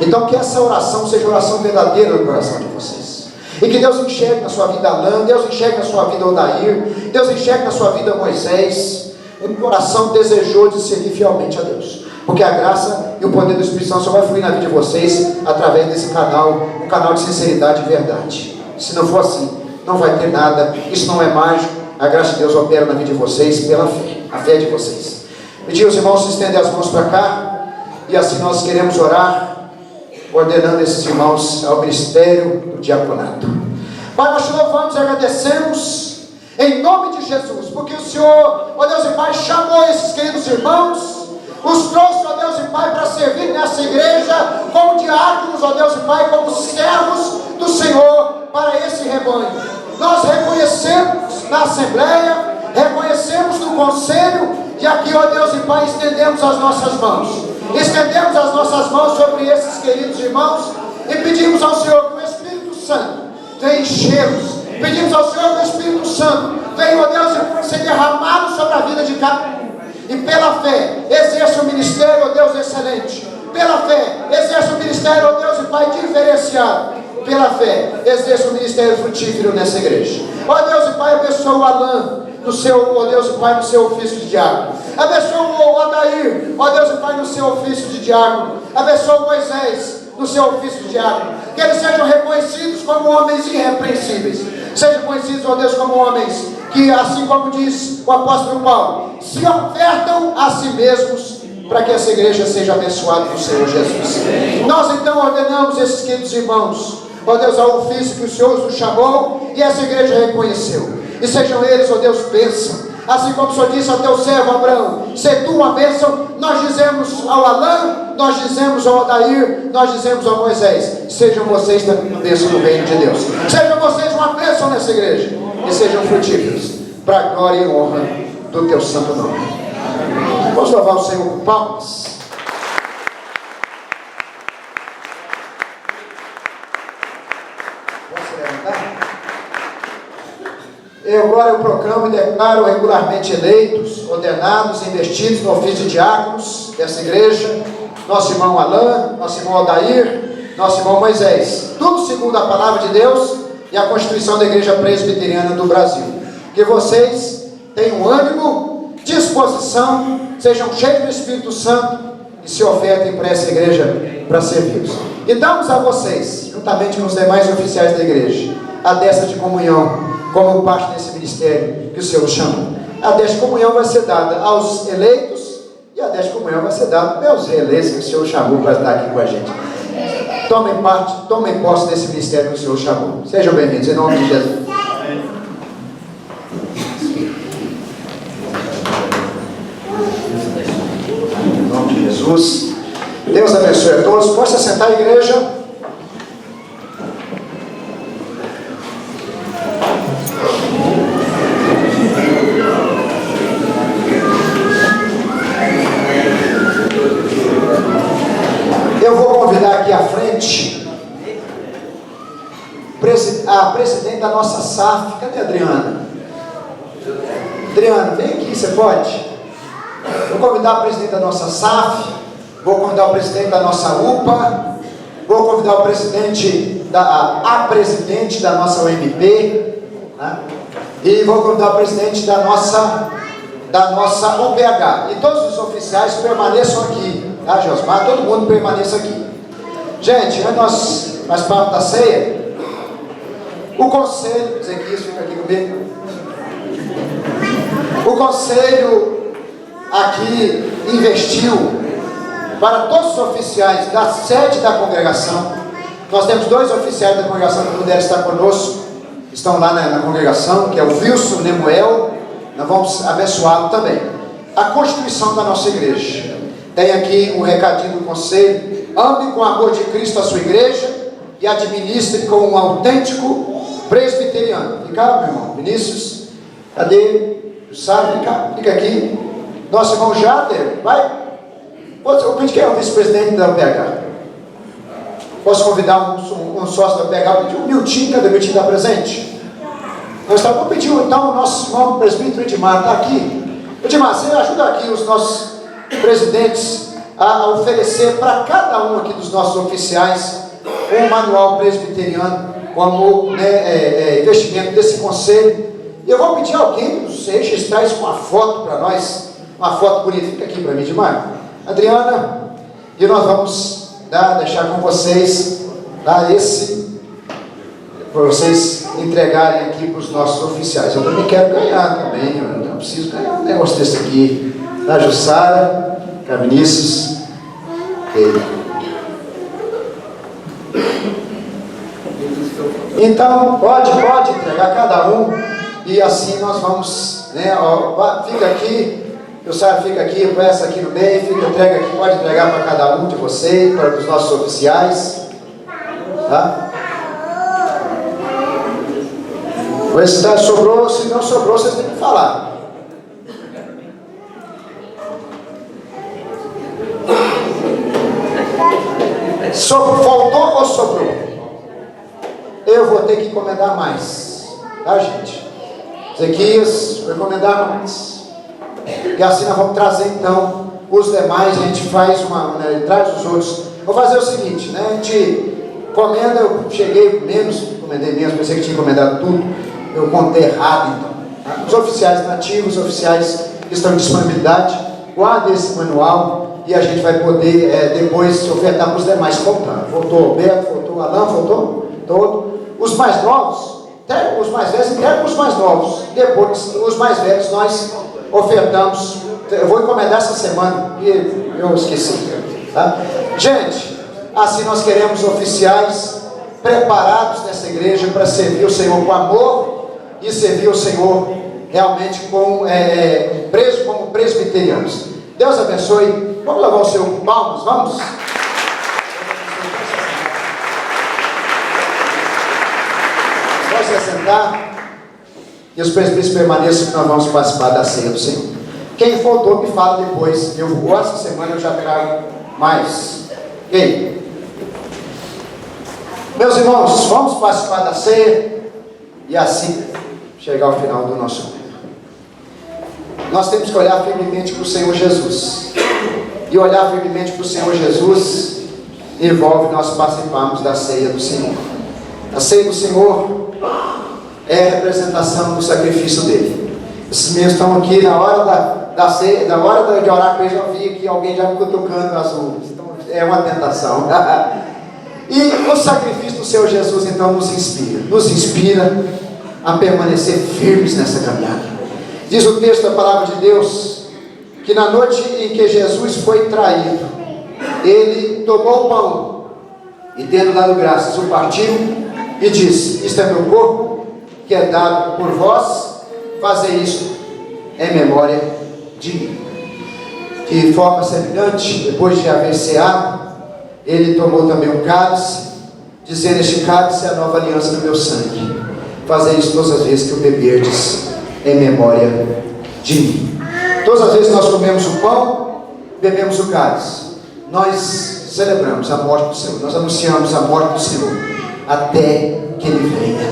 Então que essa oração seja oração verdadeira no coração de vocês. E que Deus enxergue na sua vida Alain, Deus enxergue na sua vida Odair, Deus enxergue na sua vida Moisés, um coração desejoso de servir fielmente a Deus. Porque a graça e o poder do Espírito Santo só vai fluir na vida de vocês através desse canal, um canal de sinceridade e verdade. Se não for assim, não vai ter nada, isso não é mágico. A graça de Deus opera na vida de vocês pela fé, a fé de vocês. Pedir aos irmãos se estender as mãos para cá, e assim nós queremos orar, ordenando esses irmãos ao ministério do diaconato. Pai, nós te louvamos e agradecemos em nome de Jesus, porque o Senhor, ó Deus e Pai, chamou esses queridos irmãos, os trouxe, ó Deus e Pai, para servir nessa igreja como diáconos, ó Deus e Pai, como servos do Senhor para esse rebanho. Nós reconhecemos na Assembleia, reconhecemos no Conselho, e aqui, ó Deus e Pai, estendemos as nossas mãos. Estendemos as nossas mãos sobre esses queridos irmãos e pedimos ao Senhor que o Espírito Santo venha enchê-los. Pedimos ao Senhor que o Espírito Santo venha, ó Deus, ser derramado sobre a vida de cada um. E pela fé, exerça o ministério, ó Deus, excelente. Pela fé, exerça o ministério, ó Deus e Pai, diferenciado. Pela fé, exerça o ministério frutífero nessa igreja. Ó Deus e Pai, abençoa o Alain no seu, ó Deus e Pai, no seu ofício de diácono. Abençoa o Odair, ó Deus e Pai, no seu ofício de diácono. Abençoa o Moisés no seu ofício de diácono. Que eles sejam reconhecidos como homens irrepreensíveis. Sejam conhecidos, ó Deus, como homens que, assim como diz o apóstolo Paulo, se ofertam a si mesmos para que essa igreja seja abençoada no Senhor Jesus. Nós então ordenamos esses queridos irmãos, ó Deus, ao ofício que o Senhor nos chamou e essa igreja reconheceu. E sejam eles, ó Deus, bênção. Assim como o Senhor disse ao teu servo Abraão, se tu uma bênção, nós dizemos ao Alain, nós dizemos ao Odair, nós dizemos ao Moisés, sejam vocês também uma bênção no reino de Deus. Sejam vocês uma bênção nessa igreja e sejam frutíferos para a glória e honra do teu santo nome. Vamos louvar o Senhor com palmas. Eu agora proclamo e declaro regularmente eleitos, ordenados, investidos no ofício de diáconos dessa igreja, nosso irmão Alain, nosso irmão Odair, nosso irmão Moisés, tudo segundo a palavra de Deus e a Constituição da Igreja Presbiteriana do Brasil. Que vocês tenham ânimo, disposição, sejam cheios do Espírito Santo e se ofertem para essa igreja para servi-los. E damos a vocês, juntamente com os demais oficiais da igreja, a destra de comunhão, como parte desse ministério que o Senhor chama. A destra de comunhão vai ser dada aos eleitos e a destra de comunhão vai ser dada aos reeleitos que o Senhor chamou para estar aqui com a gente. Tomem posse desse ministério que o Senhor chamou. Sejam bem-vindos, em nome de Jesus. Em nome de Jesus. Deus abençoe a todos. Pode se assentar, igreja. Eu vou convidar aqui à frente a presidente da nossa SAF. Cadê a Adriana? Adriana, vem aqui, você pode? Vou convidar a presidente da nossa SAF, vou convidar o presidente da nossa UPA, vou convidar o presidente a presidente da nossa UMP, né? E vou convidar o presidente da nossa OPH. E todos os oficiais permaneçam aqui, tá, Josmar? Todo mundo permaneça aqui. Gente, nós participamos da ceia. O conselho, Ezequias fica aqui comigo. O conselho aqui investiu para todos os oficiais da sede da congregação. Nós temos 2 oficiais da congregação que puderam estar conosco, estão lá na congregação, que é o Wilson Nemuel. Nós vamos abençoá-lo também. a constituição da nossa igreja. Tem aqui um recadinho do conselho: ame com amor de Cristo a sua igreja e administre com um autêntico presbiteriano. Fica, meu irmão Vinícius, cadê? Sabe? Fica aqui. Nosso irmão Jader, vai. Eu pedi que é o vice-presidente da UPH. Posso convidar um sócio da UPH? O Milton, cadê o Milton? Está presente? Nós estamos pedindo então o nosso irmão presbítero Edmar, está aqui. Edmar, você ajuda aqui os nossos presidentes a oferecer para cada um aqui dos nossos oficiais um manual presbiteriano como investimento desse conselho. E eu vou pedir a alguém dos registrar isso com uma foto para nós, uma foto bonita. Fica aqui para mim, Edmar. Adriana, e nós vamos deixar com vocês esse, para vocês entregarem aqui para os nossos oficiais. Eu também quero ganhar também, eu não preciso ganhar um negócio desse aqui. Da Jussara, da Vinícius, então pode entregar cada um, e assim nós vamos, fica aqui, Jussara fica aqui, presta aqui no meio, entrega aqui, pode entregar para cada um de vocês, para os nossos oficiais, tá? Se sobrou, se não sobrou, vocês têm que falar. Faltou ou sobrou? Eu vou ter que encomendar mais, tá, gente? Zequias, vou encomendar mais. E assim nós vamos trazer então os demais. A gente faz traz os outros. Vou fazer o seguinte, a gente encomenda. Eu cheguei menos, encomendei menos, pensei que tinha encomendado tudo. Eu contei errado, então. Tá? Os oficiais nativos, os oficiais que estão em disponibilidade, guardem esse manual. E a gente vai poder depois ofertar para os demais comprando. Faltou o Alberto, faltou o Alan, faltou todo. Os mais novos, os mais velhos entregam os mais novos. Depois, os mais velhos, nós ofertamos. Eu vou encomendar essa semana, e eu esqueci. Tá? Gente, assim nós queremos oficiais preparados nessa igreja para servir o Senhor com amor e servir o Senhor realmente como presbiterianos. Deus abençoe. Vamos levar o Senhor com palmas, vamos? Pode se sentar. E os presbíteros permaneçam, que nós vamos participar da ceia do Senhor. Quem faltou, me fala depois. Essa semana eu já trago mais. Quem? Meus irmãos, vamos participar da ceia e assim chegar ao final do nosso culto. Nós temos que olhar firmemente para o Senhor Jesus. E olhar firmemente para o Senhor Jesus envolve nós participarmos da ceia do Senhor. A ceia do Senhor é a representação do sacrifício dele. Esses meninos estão aqui na hora da ceia, na hora de orar com eles. Eu vi aqui alguém já me cutucando azul. Então, é uma tentação. E o sacrifício do Senhor Jesus então nos inspira a permanecer firmes nessa caminhada. Diz o texto da palavra de Deus que na noite em que Jesus foi traído, ele tomou o pão e, tendo dado graças, o partiu e disse: isto é meu corpo, que é dado por vós, fazei isto em memória de mim. De forma semelhante, depois de haver ceado, ele tomou também um cálice, dizendo: este cálice é a nova aliança do meu sangue, fazei isso todas as vezes que o beberdes em memória de mim. Todas as vezes que nós comemos o pão, bebemos o cálice, nós celebramos a morte do Senhor, nós anunciamos a morte do Senhor até que Ele venha,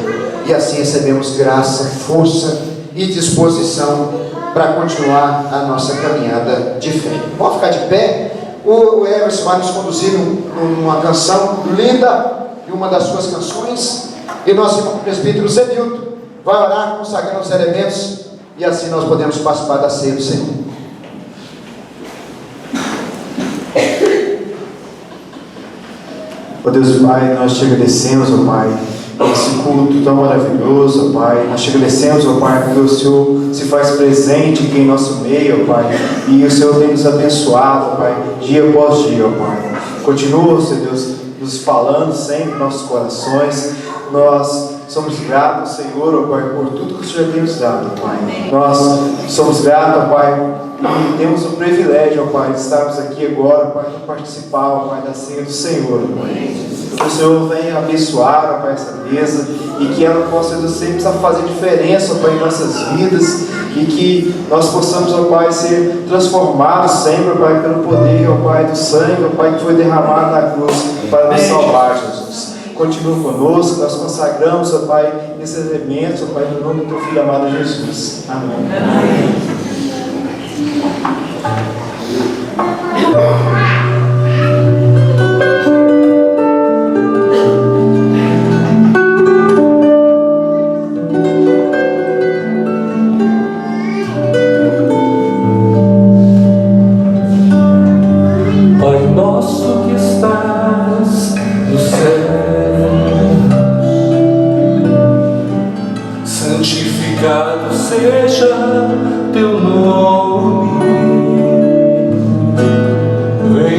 e assim recebemos graça, força e disposição para continuar a nossa caminhada de fé. Vamos ficar de pé. O Emerson vai nos conduzir numa canção linda, em uma das suas canções, e nosso irmão presbítero Zenilton vai orar consagrando os elementos, e assim nós podemos participar da ceia do Senhor. Ó Deus Pai, nós te agradecemos, ó Pai, esse culto tão maravilhoso, ó Pai. Nós te agradecemos, ó Pai, porque o Senhor se faz presente aqui em nosso meio, ó Pai, e o Senhor tem nos abençoado, ó Pai, dia após dia, ó Pai. Continua, Senhor Deus, nos falando sempre em nossos corações. Nós somos gratos, Senhor, ó Pai, por tudo que o Senhor tem nos dado, ó Pai. Nós somos gratos, ó Pai, E temos o privilégio, ó Pai, de estarmos aqui agora, Pai, para participar, ó Pai, da ceia do Senhor. Que o Senhor venha abençoar, ó Pai, essa mesa e que ela possa, Deus, sempre fazer diferença, ó Pai, em nossas vidas e que nós possamos, ó Pai, ser transformados sempre, ó Pai, pelo poder, ó Pai, do sangue, ó Pai, que foi derramado na cruz para nos salvar, Jesus. Continua conosco, nós consagramos, ó Pai, esses elementos, ó Pai, no nome do Teu Filho amado Jesus. Amém. Pai nosso que estás no céu, santificado seja teu nome. Venha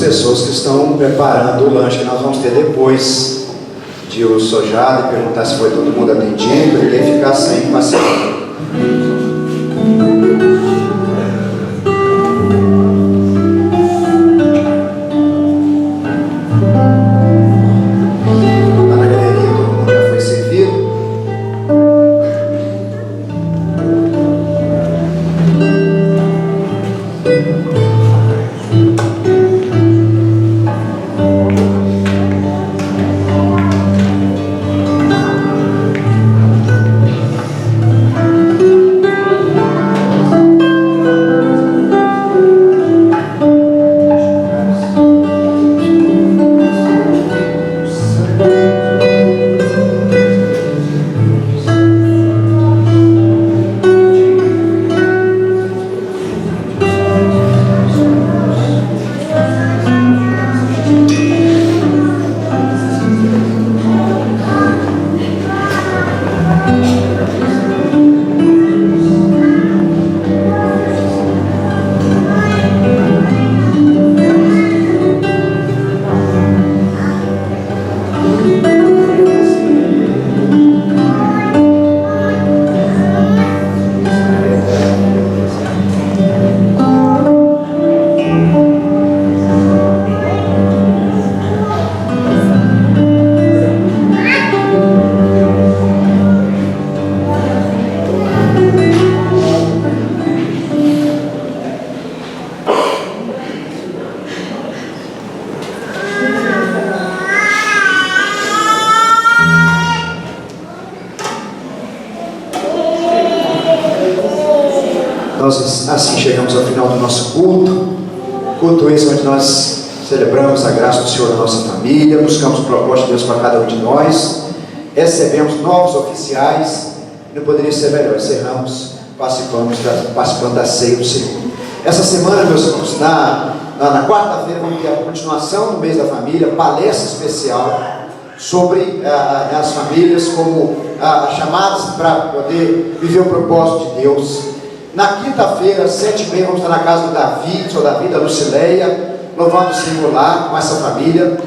pessoas que estão preparando o lanche que nós vamos ter depois de o sojado e perguntar se foi todo mundo atendido, ninguém ficar sem paciência. Nós assim chegamos ao final do nosso culto esse onde nós celebramos a graça do Senhor na nossa família, buscamos o propósito de Deus para cada um de nós, recebemos novos oficiais, não poderia ser melhor, encerramos participando da ceia do Senhor. Essa semana, meus irmãos, na quarta-feira vamos ter a continuação do mês da família, palestra especial sobre as famílias como chamadas para poder viver o propósito de Deus. Na quinta-feira, às 7h30, vamos estar na casa do Davi, sou Davi, da Lucileia, louvando o Senhor lá com essa família.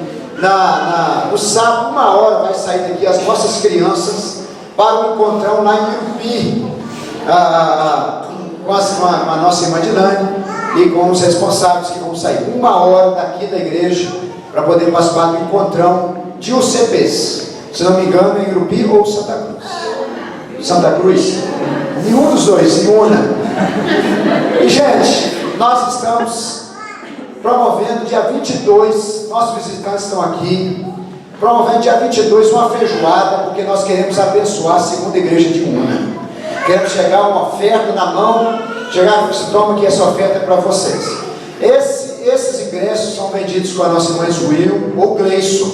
No sábado, 1h, vai sair daqui as nossas crianças para um encontrão lá em Irupi, com a nossa irmã Dilane e com os responsáveis que vão sair 1h daqui da igreja para poder participar do encontrão de UCPs. Se não me engano, em Irupi ou Santa Cruz. Santa Cruz? Nenhum dos dois, nenhuma. E gente, nós estamos promovendo dia 22, nossos visitantes estão aqui, promovendo dia 22 uma feijoada, porque nós queremos abençoar a segunda igreja de Una. Queremos chegar uma oferta na mão, chegar e toma que essa oferta é para vocês. Esses ingressos são vendidos com a nossa irmã Will ou Gleison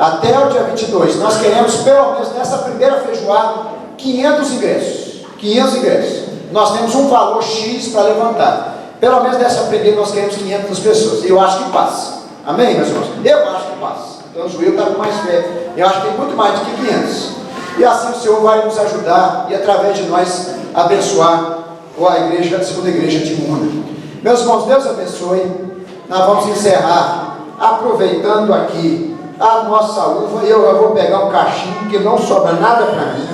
até o dia 22. Nós queremos, pelo menos nessa primeira feijoada, 500 ingressos. 500 ingressos. Nós temos um valor X para levantar. Pelo menos nessa primeira nós queremos 500 pessoas. Eu acho que passa. Amém, meus irmãos? Eu acho que passa. Então o Joel está com mais fé. Eu acho que tem muito mais do que 500. E assim o Senhor vai nos ajudar e através de nós abençoar a igreja, a segunda igreja de Una. Meus irmãos, Deus abençoe. Nós vamos encerrar aproveitando aqui a nossa uva. Eu vou pegar um cachinho que não sobra nada para mim.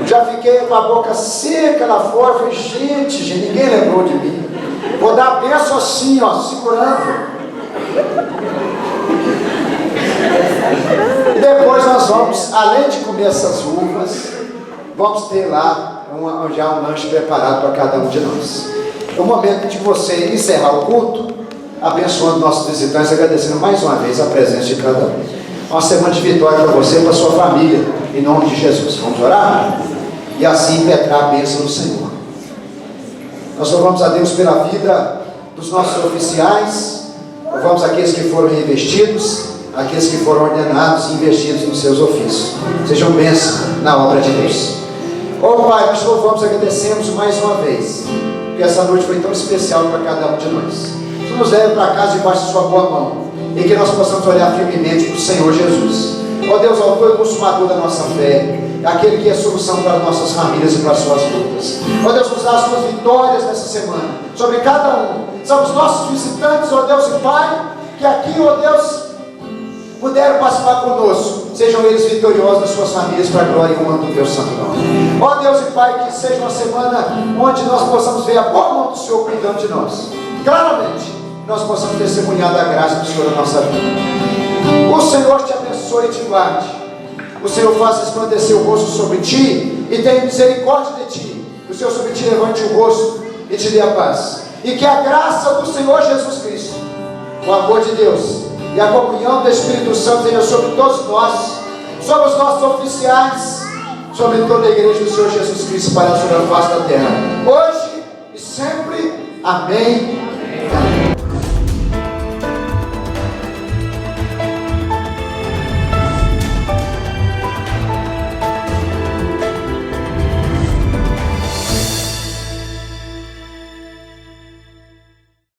Já fiquei com a boca seca lá fora. Falei, gente, ninguém lembrou de mim. Vou dar a benção assim, ó, segurando. E depois nós vamos, além de comer essas uvas, vamos ter lá já um lanche preparado para cada um de nós. É o momento de você encerrar o culto, abençoando nossos visitantes, agradecendo mais uma vez a presença de cada um. Uma semana de vitória para você e para a sua família, em nome de Jesus. Vamos orar? E assim impetrar a bênção do Senhor. Nós louvamos a Deus pela vida dos nossos oficiais, louvamos aqueles que foram revestidos, aqueles que foram ordenados e investidos nos seus ofícios. Sejam bênçãos na obra de Deus. Pai, nós louvamos e agradecemos mais uma vez, porque essa noite foi tão especial para cada um de nós. Que nos leve para casa debaixo de sua boa mão, e que nós possamos olhar firmemente para o Senhor Jesus. Ó Deus, autor e consumador da nossa fé, aquele que é solução para as nossas famílias e para as suas lutas. Ó Deus, nos dá as suas vitórias nessa semana, sobre cada um. São os nossos visitantes, ó Deus e Pai, que aqui, ó Deus, puderam participar conosco. Sejam eles vitoriosos nas suas famílias, para a glória e honra do teu santo nome. Ó Deus e Pai, que seja uma semana onde nós possamos ver a boa mão do Senhor cuidando de nós. Claramente, nós possamos testemunhar da graça do Senhor na nossa vida. O Senhor te abençoe e te guarde. O Senhor faça resplandecer o rosto sobre ti e tenha misericórdia de ti. O Senhor sobre ti levante o rosto e te dê a paz. E que a graça do Senhor Jesus Cristo, o amor de Deus e a comunhão do Espírito Santo seja sobre todos nós, sobre os nossos oficiais, sobre toda a igreja do Senhor Jesus Cristo, para sobre a face da terra, hoje e sempre. Amém.